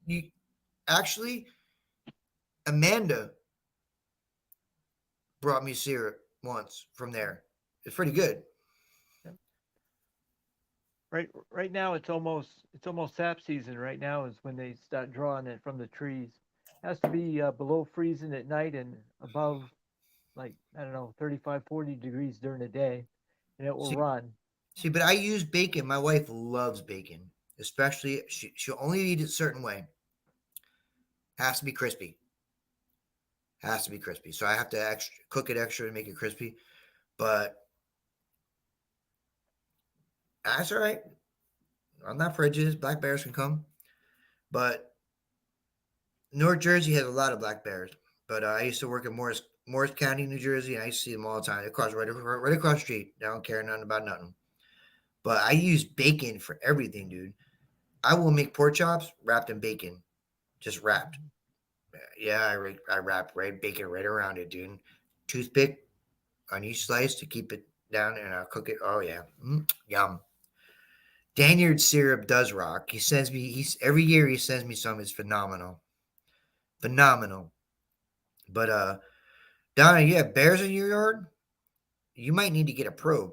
Speaker 2: You actually, Amanda brought me syrup once from there. It's pretty good.
Speaker 3: Yep. Right now, it's almost sap season. Right now is when they start drawing it from the trees. Has to be below freezing at night and above, like, I don't know, 35, 40 degrees during the day, and it will
Speaker 2: See,
Speaker 3: run.
Speaker 2: but I use bacon. My wife loves bacon, especially she'll only eat it a certain way. Has to be crispy. Has to be crispy. So I have to cook it extra to make it crispy. But that's all right. I'm not prejudiced. Black bears can come, but North Jersey has a lot of black bears. But I used to work in Morris County, New Jersey, and I used to see them all the time. They cross right across the street. They don't care nothing about nothing. But I use bacon for everything, dude. I will make pork chops wrapped in bacon, just wrapped. Yeah, I wrap right bacon right around it, dude. Toothpick on each slice to keep it down, and I'll cook it. Oh yeah, yum. Danyard syrup does rock. He sends me. He's every year he sends me some. It's phenomenal, phenomenal. But Donna, you have bears in your yard. You might need to get a probe.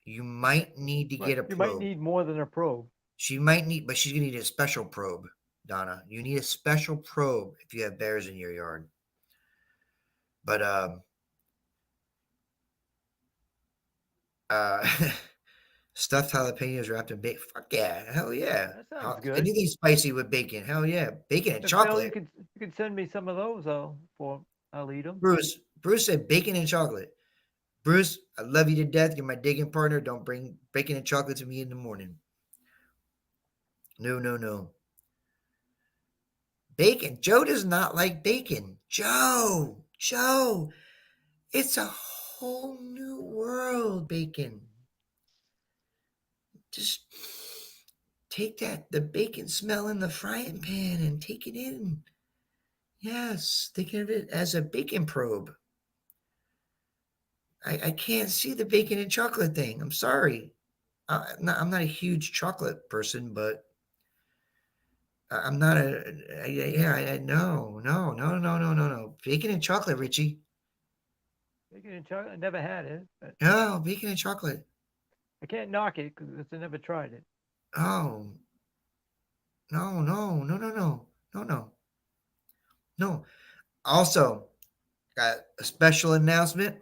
Speaker 2: You might need to get a
Speaker 3: You might
Speaker 2: probe.
Speaker 3: need more than a probe.
Speaker 2: She might need, but she's gonna need a special probe, Donna. You need a special probe if you have bears in your yard. But uh, stuffed jalapenos wrapped in bacon. Fuck yeah, hell yeah.
Speaker 3: That sounds good.
Speaker 2: Anything spicy with bacon, hell yeah. Bacon and
Speaker 3: Phil,
Speaker 2: chocolate.
Speaker 3: you could send me some of those. I'll eat them.
Speaker 2: Bruce said bacon and chocolate. Bruce, I love you to death. You're my digging partner. Don't bring bacon and chocolate to me in the morning. No, no, no. Bacon. Joe does not like bacon. Joe, it's a whole new world, bacon. Just take the bacon smell in the frying pan and take it in. Yes, think of it as a bacon probe. I can't see the bacon and chocolate thing. I'm sorry. I'm not a huge chocolate person, but I'm not no, no, no, no, no, no, no. Bacon and chocolate, Richie.
Speaker 3: Bacon and chocolate. I never had it. But
Speaker 2: No, bacon and chocolate.
Speaker 3: I can't knock it because I never tried it.
Speaker 2: Oh, no, no, no, no, no, no, no, no. Also, got a special announcement.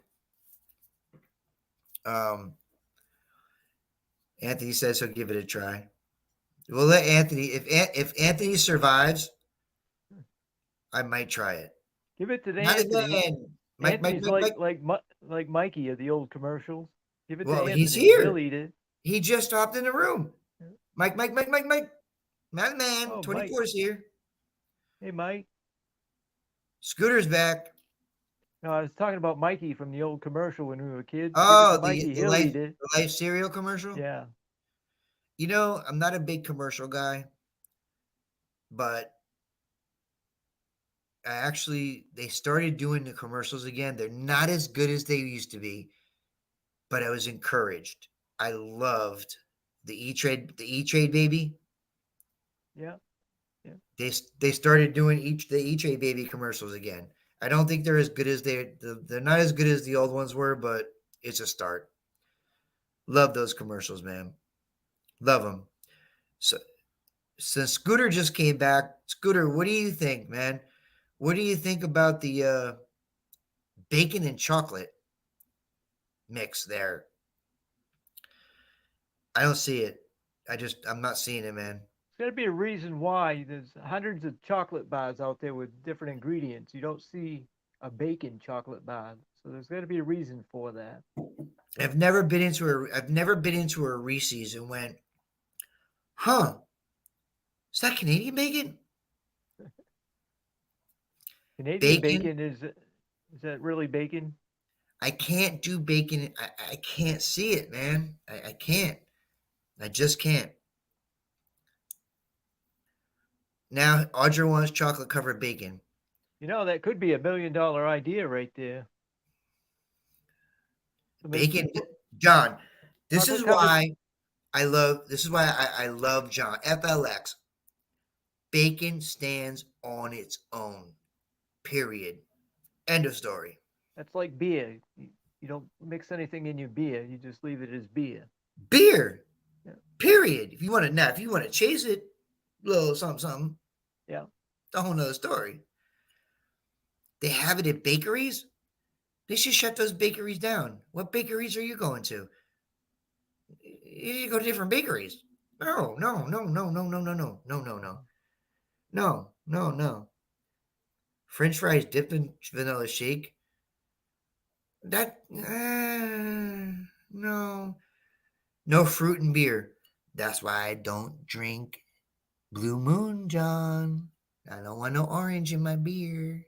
Speaker 2: Um, Anthony says he'll give it a try. We'll let Anthony. If Anthony survives, I might try it.
Speaker 3: Give it to
Speaker 2: Not
Speaker 3: Anthony.
Speaker 2: again. Mike,
Speaker 3: Anthony's
Speaker 2: Mike, Mike.
Speaker 3: like Mikey of the old commercials. Give it to
Speaker 2: Well, he's
Speaker 3: Anthony. He'll
Speaker 2: here.
Speaker 3: eat it.
Speaker 2: He just stopped in the room. Mike. Man,
Speaker 3: Oh, Mike.
Speaker 2: 24 is here.
Speaker 3: Hey, Mike.
Speaker 2: Scooter's back.
Speaker 3: No, I was talking about Mikey from the old commercial when we were kids. Give it to
Speaker 2: Oh, the
Speaker 3: Mikey.
Speaker 2: the
Speaker 3: He'll
Speaker 2: life
Speaker 3: eat it.
Speaker 2: the life cereal commercial.
Speaker 3: Yeah.
Speaker 2: You know, I'm not a big commercial guy, but they started doing the commercials again. They're not as good as they used to be, but I was encouraged. I loved the E Trade baby.
Speaker 3: Yeah. Yeah.
Speaker 2: They started doing the E Trade baby commercials again. I don't think they're as good as they're not as good as the old ones were, but it's a start. Love those commercials, man. Love them. So since Scooter just came back, Scooter, what do you think, man? What do you think about the bacon and chocolate mix there? I don't see it. I'm not seeing it, man.
Speaker 3: There's got to be a reason why there's hundreds of chocolate bars out there with different ingredients. You don't see a bacon chocolate bar. So there's got to be a reason for that.
Speaker 2: I've never been into a Reese's and went, huh? Is that Canadian bacon?
Speaker 3: Canadian
Speaker 2: Bacon?
Speaker 3: bacon is that really bacon?
Speaker 2: I can't do bacon. I can't see it, man. I can't. I just can't. Now Audra wants chocolate covered bacon.
Speaker 3: You know, that could be $1 million idea right there. So
Speaker 2: Bacon, John. This is
Speaker 3: chocolate covered.
Speaker 2: why I love John. FLX. Bacon stands on its own. Period. End of story.
Speaker 3: That's like beer. You don't mix anything in your beer. You just leave it as beer.
Speaker 2: Beer.
Speaker 3: Yeah.
Speaker 2: Period. If you want to chase it, little something.
Speaker 3: Yeah.
Speaker 2: It's a whole nother story. They have it at bakeries. They should shut those bakeries down. What bakeries are you going to? You go to different bakeries. No. French fries dipped in vanilla shake. No. No fruit and beer. That's why I don't drink Blue Moon, John. I don't want no orange in my beer.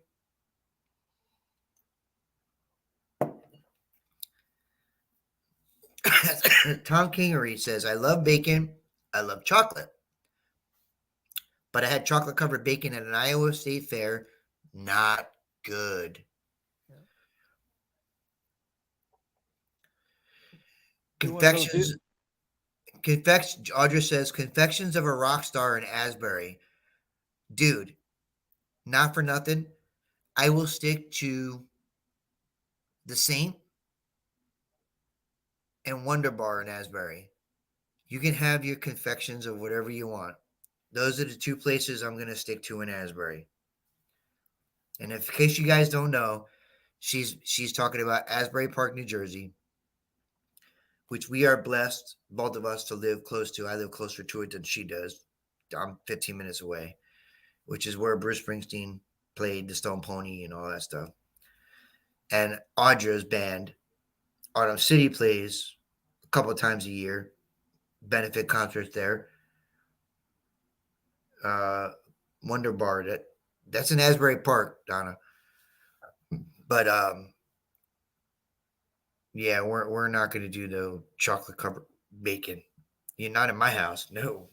Speaker 2: Tom Kingery says, I love bacon. I love chocolate. But I had chocolate covered bacon at an Iowa State fair. Not good.
Speaker 3: Yeah.
Speaker 2: Confections. Audra says, confections of a rock star in Asbury. Dude, not for nothing. I will stick to the Saint and Wonder Bar in Asbury. You can have your confections of whatever you want. Those are the two places I'm going to stick to in Asbury. And in case you guys don't know, she's talking about Asbury Park, New Jersey, which we are blessed, both of us, to live close to. I live closer to it than she does. I'm 15 minutes away, which is where Bruce Springsteen played the Stone Pony and all that stuff. And Audra's band, Autumn City, plays a couple of times a year, benefit concerts there. Wonder Bar, that's in Asbury Park, Donna. But yeah, we're not going to do the chocolate covered bacon. You're not in my house. No.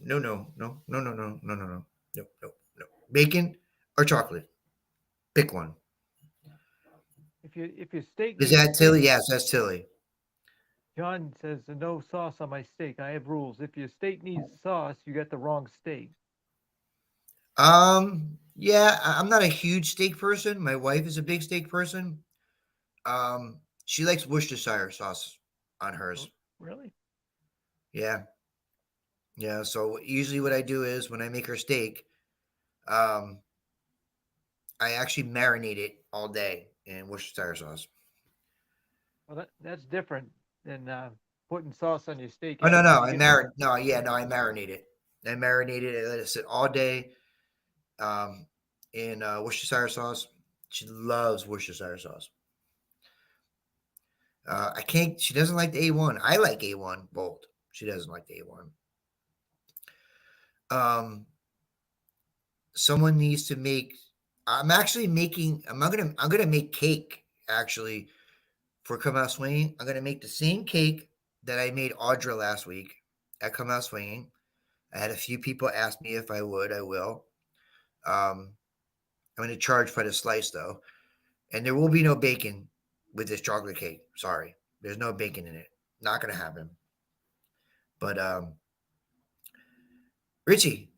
Speaker 2: Bacon or chocolate. Pick one.
Speaker 3: If your steak
Speaker 2: Is
Speaker 3: needs
Speaker 2: that Tilly? Yes, that's Tilly.
Speaker 3: John says no sauce on my steak. I have rules. If your steak needs sauce, you got the wrong steak.
Speaker 2: Yeah, I'm not a huge steak person. My wife is a big steak person. She likes Worcestershire sauce on hers.
Speaker 3: Really?
Speaker 2: Yeah. Yeah. So usually what I do is when I make her steak, um, I actually marinate it all day in Worcestershire sauce.
Speaker 3: Well, that's different than putting sauce on your steak
Speaker 2: Oh no,
Speaker 3: after
Speaker 2: no,
Speaker 3: you
Speaker 2: I
Speaker 3: get it.
Speaker 2: marinate. No, yeah, no, I marinate it. I marinate it. I let it sit all day um, in Worcestershire sauce. She loves Worcestershire sauce. I can't. She doesn't like the A1. I like A1 bold. She doesn't like the A1. Um, someone needs to make. I'm actually making. I'm gonna make cake actually for Come Out Swinging. I'm gonna make the same cake that I made Audra last week at Come Out Swinging. I had a few people ask me if I would. I will. Um, I'm gonna charge by the slice though, and there will be no bacon with this chocolate cake. Sorry, there's no bacon in it. Not gonna happen. But Richie,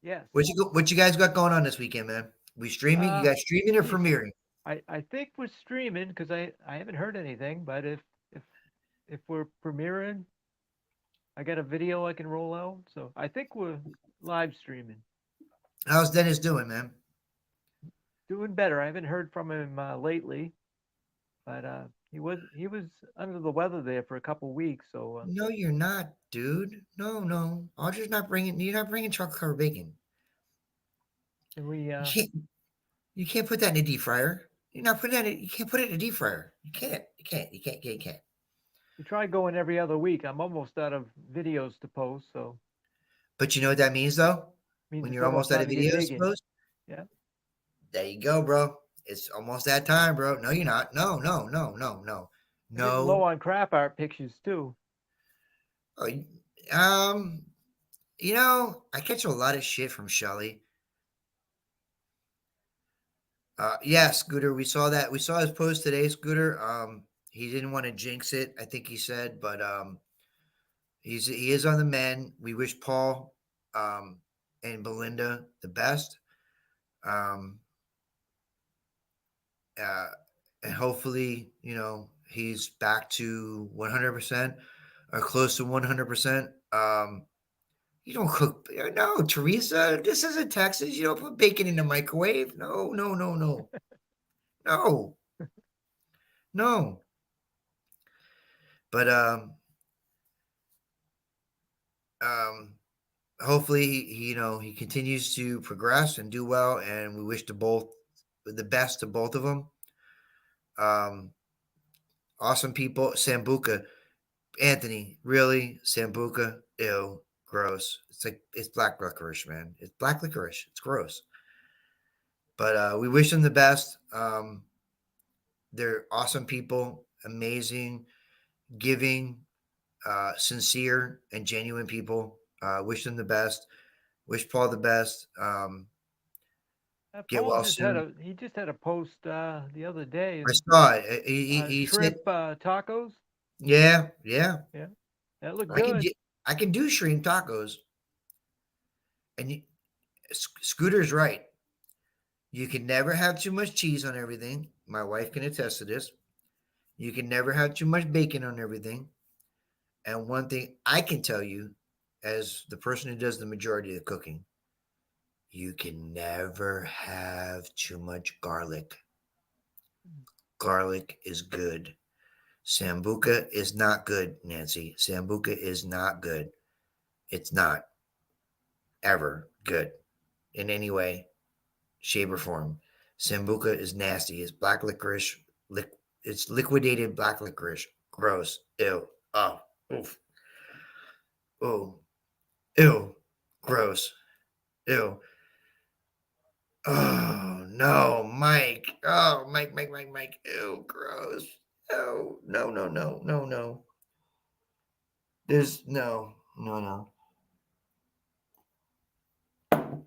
Speaker 3: Yes.
Speaker 2: what you guys got going on this weekend, man? We streaming? You
Speaker 3: Uh,
Speaker 2: guys streaming or
Speaker 3: geez,
Speaker 2: premiering?
Speaker 3: I think we're streaming because I haven't heard anything. But if if we're premiering, I got a video I can roll out. So I think we're live streaming.
Speaker 2: How's Dennis doing, man?
Speaker 3: Doing better. I haven't heard from him lately, but he was under the weather there for a couple weeks. So
Speaker 2: No, you're not, dude. No, no. Audra's not bringing. You're not bringing chocolate covered bacon.
Speaker 3: and we
Speaker 2: You can't. You can't put that in a deep fryer. You're not putting that. You can't put it in a deep fryer. You can't. You can't. You can't. You can't.
Speaker 3: we try going every other week. I'm almost out of videos to post, so
Speaker 2: But you know what that means, though?
Speaker 3: means
Speaker 2: When
Speaker 3: it's
Speaker 2: you're almost
Speaker 3: almost
Speaker 2: out
Speaker 3: time
Speaker 2: of
Speaker 3: to get
Speaker 2: videos,
Speaker 3: digging.
Speaker 2: suppose.
Speaker 3: Yeah,
Speaker 2: There you go, bro. It's almost that time, bro. No, you're not. No, no, no, no, no,
Speaker 3: I'm getting low
Speaker 2: no.
Speaker 3: on crap art pictures too.
Speaker 2: Oh, um, I catch a lot of shit from Shelly. Yeah, Scooter. We saw that. We saw his post today, Scooter. He didn't want to jinx it. I think he said, but he is on the mend. We wish Paul, and Belinda the best. Um, uh, and hopefully, he's back to 100% or close to 100%. You don't cook. No, Teresa, this isn't Texas. You don't put bacon in the microwave. No, no, no, no, no, no. But um, hopefully, he continues to progress and do well. And we wish the best to both of them. Um, awesome people. Sambuca, Anthony, really? Sambuca? Ew, gross. It's black licorice, man. It's black licorice. It's gross. But we wish them the best. They're awesome people, amazing, giving, sincere, and genuine people. Wish them the best. Wish Paul the best. Get
Speaker 3: Paul
Speaker 2: well
Speaker 3: just had
Speaker 2: soon.
Speaker 3: a post the other day
Speaker 2: I
Speaker 3: and
Speaker 2: saw it. He said,
Speaker 3: shrimp tacos.
Speaker 2: "Yeah, yeah,
Speaker 3: Yeah, that looked
Speaker 2: I can
Speaker 3: good.
Speaker 2: do, I can do shrimp tacos." And Scooter's right. You can never have too much cheese on everything. My wife can attest to this. You can never have too much bacon on everything. And one thing I can tell you, as the person who does the majority of the cooking, you can never have too much garlic. Garlic is good. Sambuca is not good, Nancy. Sambuca is not good. It's not ever good in any way, shape, or form. Sambuca is nasty. It's black licorice. It's liquidated black licorice. Gross. Ew. Oh. Oof. Oh. Ew. Gross. Ew. Oh no, Mike. Oh, Mike. Ew, gross. Oh, no, no, no, no, no. There's no, no, no.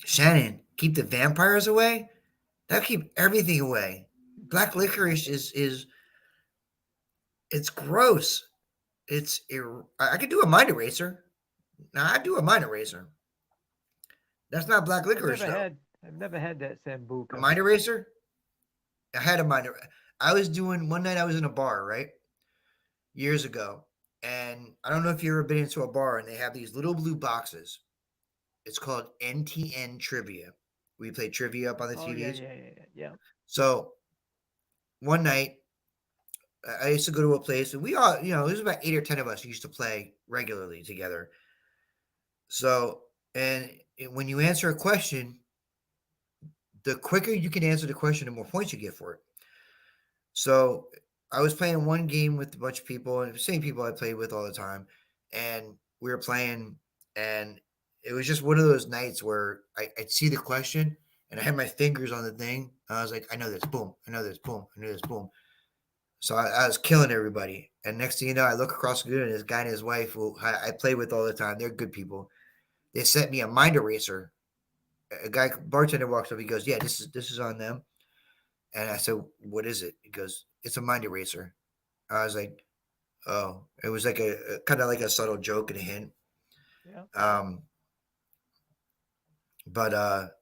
Speaker 2: Shannon, keep the vampires away. That'll keep everything away. Black licorice is it's gross. I could do a mind eraser. Now I do a mind eraser. That's not black
Speaker 3: I've
Speaker 2: licorice
Speaker 3: never
Speaker 2: though.
Speaker 3: had I've never had that
Speaker 2: A
Speaker 3: sambuca.
Speaker 2: mind eraser. I had a mind. I was doing one night. I was in a bar, right, years ago, And I don't know if you've ever been into a bar and they have these little blue boxes. It's called NTN Trivia. We play trivia up on the
Speaker 3: Oh yeah,
Speaker 2: TVs.
Speaker 3: yeah, yeah, yeah. Yeah.
Speaker 2: So one night, I used to go to a place, and we all, there's about 8 or 10 of us who used to play regularly together. So, and when you answer a question, the quicker you can answer the question, the more points you get for it. So, I was playing one game with a bunch of people, and the same people I played with all the time, and we were playing, and it was just one of those nights where I'd see the question, and I had my fingers on the thing. And I was like, I know this, boom, I know this, boom, I know this, boom. So I was killing everybody. And next thing you know, I look across the room, and this guy and his wife, who I play with all the time, they're good people. They sent me a mind eraser. A guy bartender walks up. He goes, "Yeah, this is on them." And I said, "What is it?" He goes, "It's a mind eraser." I was like, "Oh." It was like a kind of like a subtle joke and a hint.
Speaker 3: Yeah.
Speaker 2: Um, but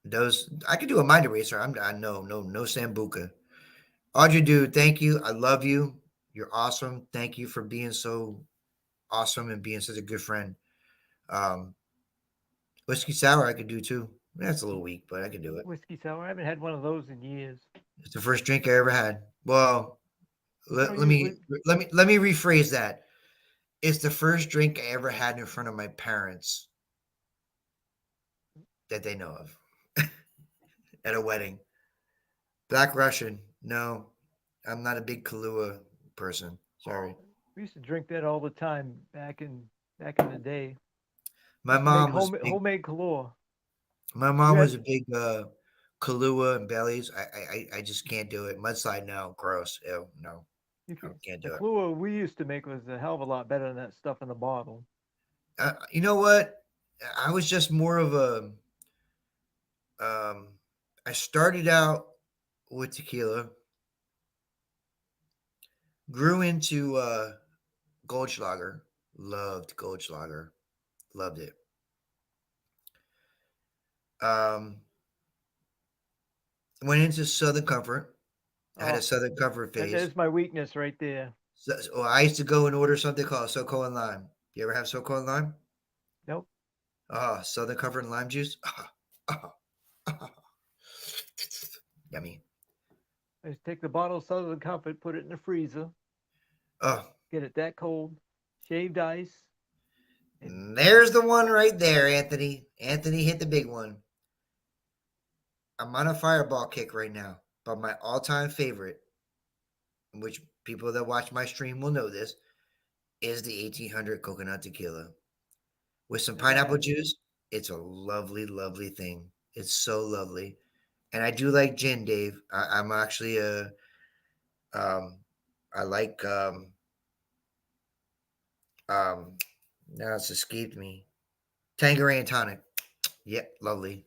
Speaker 2: those I could do a mind eraser. I no sambuca. Audrey, dude, thank you. I love you. You're awesome. Thank you for being so awesome and being such a good friend. Um, whiskey sour I could do too. That's a little weak, but I can do it.
Speaker 3: Whiskey sour. I haven't had one of those in years.
Speaker 2: It's the first drink I ever had. Well,
Speaker 3: Oh,
Speaker 2: let, let
Speaker 3: you
Speaker 2: me let me rephrase that. It's the first drink I ever had in front of my parents that they know of at a wedding. Black Russian. No, I'm not a big Kahlua person. Sorry.
Speaker 3: we used to drink that all the time back in the day.
Speaker 2: My
Speaker 3: Used to make
Speaker 2: mom was big.
Speaker 3: homemade Kahlua.
Speaker 2: My
Speaker 3: Did you
Speaker 2: mom
Speaker 3: have
Speaker 2: was a big Kahlua and Bailey's. I just can't do it. Mudslide, no, gross. Ew, no,
Speaker 3: you
Speaker 2: no,
Speaker 3: could,
Speaker 2: can't
Speaker 3: the
Speaker 2: do it.
Speaker 3: Kahlua we used to make was a hell of a lot better than that stuff in the bottle.
Speaker 2: You know what? I was just more of a. Um, I started out with tequila, grew into Goldschlager, loved Goldschlager, loved it. Um, went into Southern Comfort. I had a
Speaker 3: Oh,
Speaker 2: Southern Comfort
Speaker 3: that
Speaker 2: phase.
Speaker 3: is my weakness right there.
Speaker 2: So I used to go and order something called SoCo and Lime. You ever have SoCo and Lime?
Speaker 3: Nope.
Speaker 2: Oh, Southern Comfort and lime juice. Yummy.
Speaker 3: I just take the bottle of Southern Comfort, put it in the freezer,
Speaker 2: Oh,
Speaker 3: get it that cold, shaved ice, and
Speaker 2: there's the one right there, Anthony. Anthony hit the big one. I'm on a fireball kick right now, but my all-time favorite, which people that watch my stream will know this, is the 1800 coconut tequila with some
Speaker 3: never
Speaker 2: pineapple
Speaker 3: had it.
Speaker 2: juice. It's a lovely, lovely thing. It's so lovely, and I do like gin, Dave. I'm actually a um, I like um, now it's escaped me. Tangerine and tonic. Yep, lovely.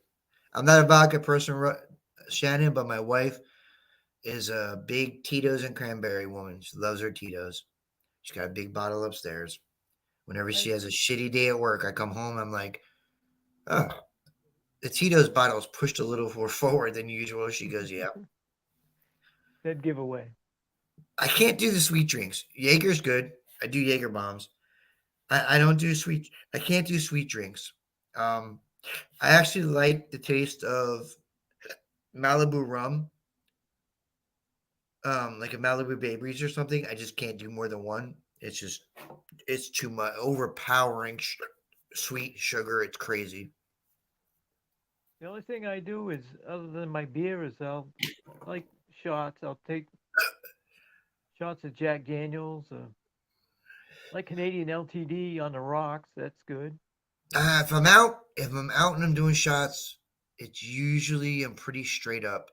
Speaker 2: I'm not a vodka person, Shannon, but my wife is a big Tito's and cranberry woman. She loves her Tito's. She's got a big bottle upstairs. Whenever
Speaker 3: I,
Speaker 2: she has a shitty day at work, I come home. I'm like, oh, the Tito's bottle is pushed a little more forward than usual. She goes, yeah.
Speaker 3: dead giveaway.
Speaker 2: I can't do the sweet drinks. Jaeger's good. I do Jaeger bombs. I don't do sweet. I can't do sweet drinks. Um, I actually like the taste of Malibu rum, like a Malibu Babies or something. I just can't do more than one. It's too much, overpowering sweet sugar. It's crazy.
Speaker 3: The only thing I do is, other than my beer, is like shots. I'll take shots of Jack Daniels, like Canadian LTD on the rocks. That's good.
Speaker 2: If I'm out and I'm doing shots, it's usually I'm pretty straight up.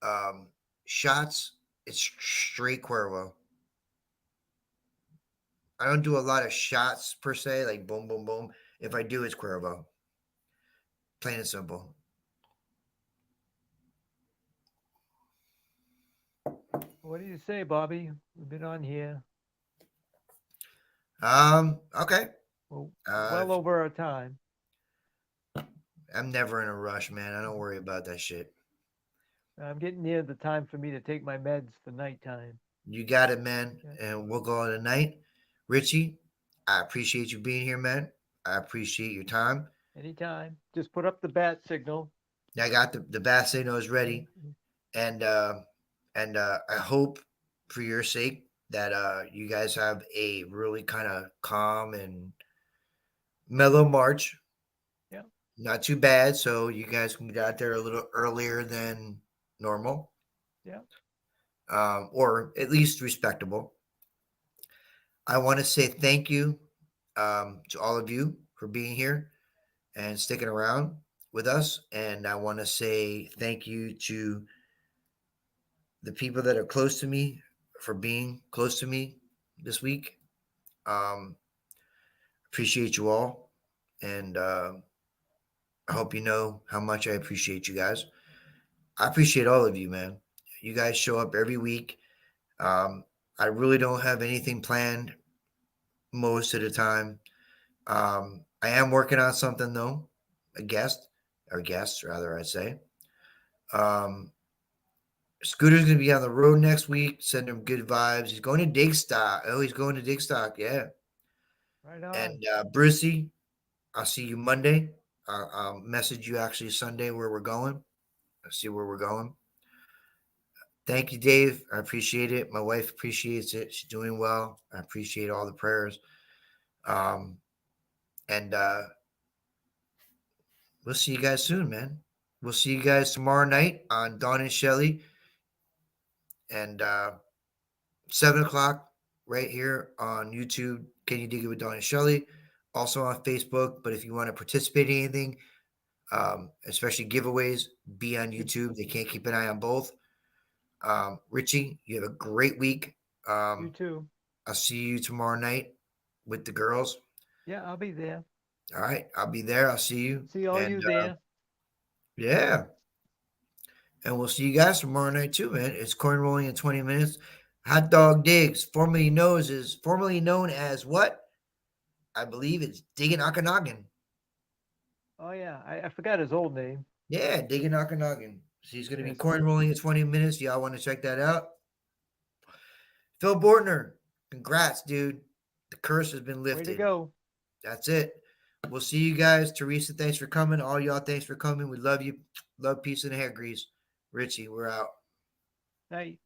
Speaker 2: Um, shots, it's straight Cuervo. I don't do a lot of shots per se, like boom, boom, boom. If I do, it's Cuervo. Plain and simple.
Speaker 3: What do you say, Bobby? We've been on here.
Speaker 2: Okay.
Speaker 3: Well,
Speaker 2: Uh,
Speaker 3: well over our time.
Speaker 2: I'm never in a rush, man. I don't worry about that shit.
Speaker 3: I'm getting near the time for me to take my meds for nighttime.
Speaker 2: You got it, man.
Speaker 3: Yeah.
Speaker 2: And we'll go on tonight. Richie, I appreciate you being here, man. I appreciate your time.
Speaker 3: Anytime. Just put up the bat signal.
Speaker 2: I got the bat signal is
Speaker 3: Yeah.
Speaker 2: ready, and I hope for your sake that you guys have a really kind of calm and mellow March.
Speaker 3: Yeah.
Speaker 2: Not too bad, so you guys can get out there a little earlier than normal,
Speaker 3: Yeah.
Speaker 2: or at least respectable. I want to say thank you to all of you for being here and sticking around with us. And I want to say thank you to the people that are close to me for being close to me this week. Um, appreciate you all. And I hope you know how much I appreciate you guys. I appreciate all of you, man. You guys show up every week. Um, I really don't have anything planned most of the time. I am working on something though, a guest or guests rather, I'd say. Um, Scooter's gonna be on the road next week. Send him good vibes. He's going to Digstock. Oh, he's going to Digstock. Yeah.
Speaker 3: Right on.
Speaker 2: And Brucey, I'll see you Monday. I'll message you actually Sunday where we're going. I'll see where we're going. Thank you, Dave. I appreciate it. My wife appreciates it. She's doing well. I appreciate all the prayers. Um, and we'll see you guys soon, man. We'll see you guys tomorrow night on Dawn and Shelly and 7 o'clock right here on YouTube. Can you dig it with Dawn and Shelly? Also on Facebook. But if you want to participate in anything, especially giveaways, be on YouTube. They can't keep an eye on both. Richie, you have a great week.
Speaker 3: You too.
Speaker 2: I'll see you tomorrow night with the girls.
Speaker 3: Yeah, I'll be there.
Speaker 2: All right, I'll be there. I'll see you.
Speaker 3: See all
Speaker 2: And
Speaker 3: you there.
Speaker 2: yeah, and we'll see you guys tomorrow night too, man. It's corn rolling in 20 minutes. Hot Dog Digs, formerly known as what? I believe it's Diggin' Okanagan.
Speaker 3: Oh yeah, I forgot his old name.
Speaker 2: Yeah, Diggin' Okanagan. So he's going to be
Speaker 3: Yes.
Speaker 2: corn rolling in 20 minutes. Y'all want to check that out? Phil Bortner, congrats, dude. The curse has been
Speaker 3: Way to
Speaker 2: lifted.
Speaker 3: go.
Speaker 2: That's it. We'll see you guys. Teresa, thanks for coming. All y'all, thanks for coming. We love you. Love, peace, and hair grease. Richie, we're out.
Speaker 3: Night.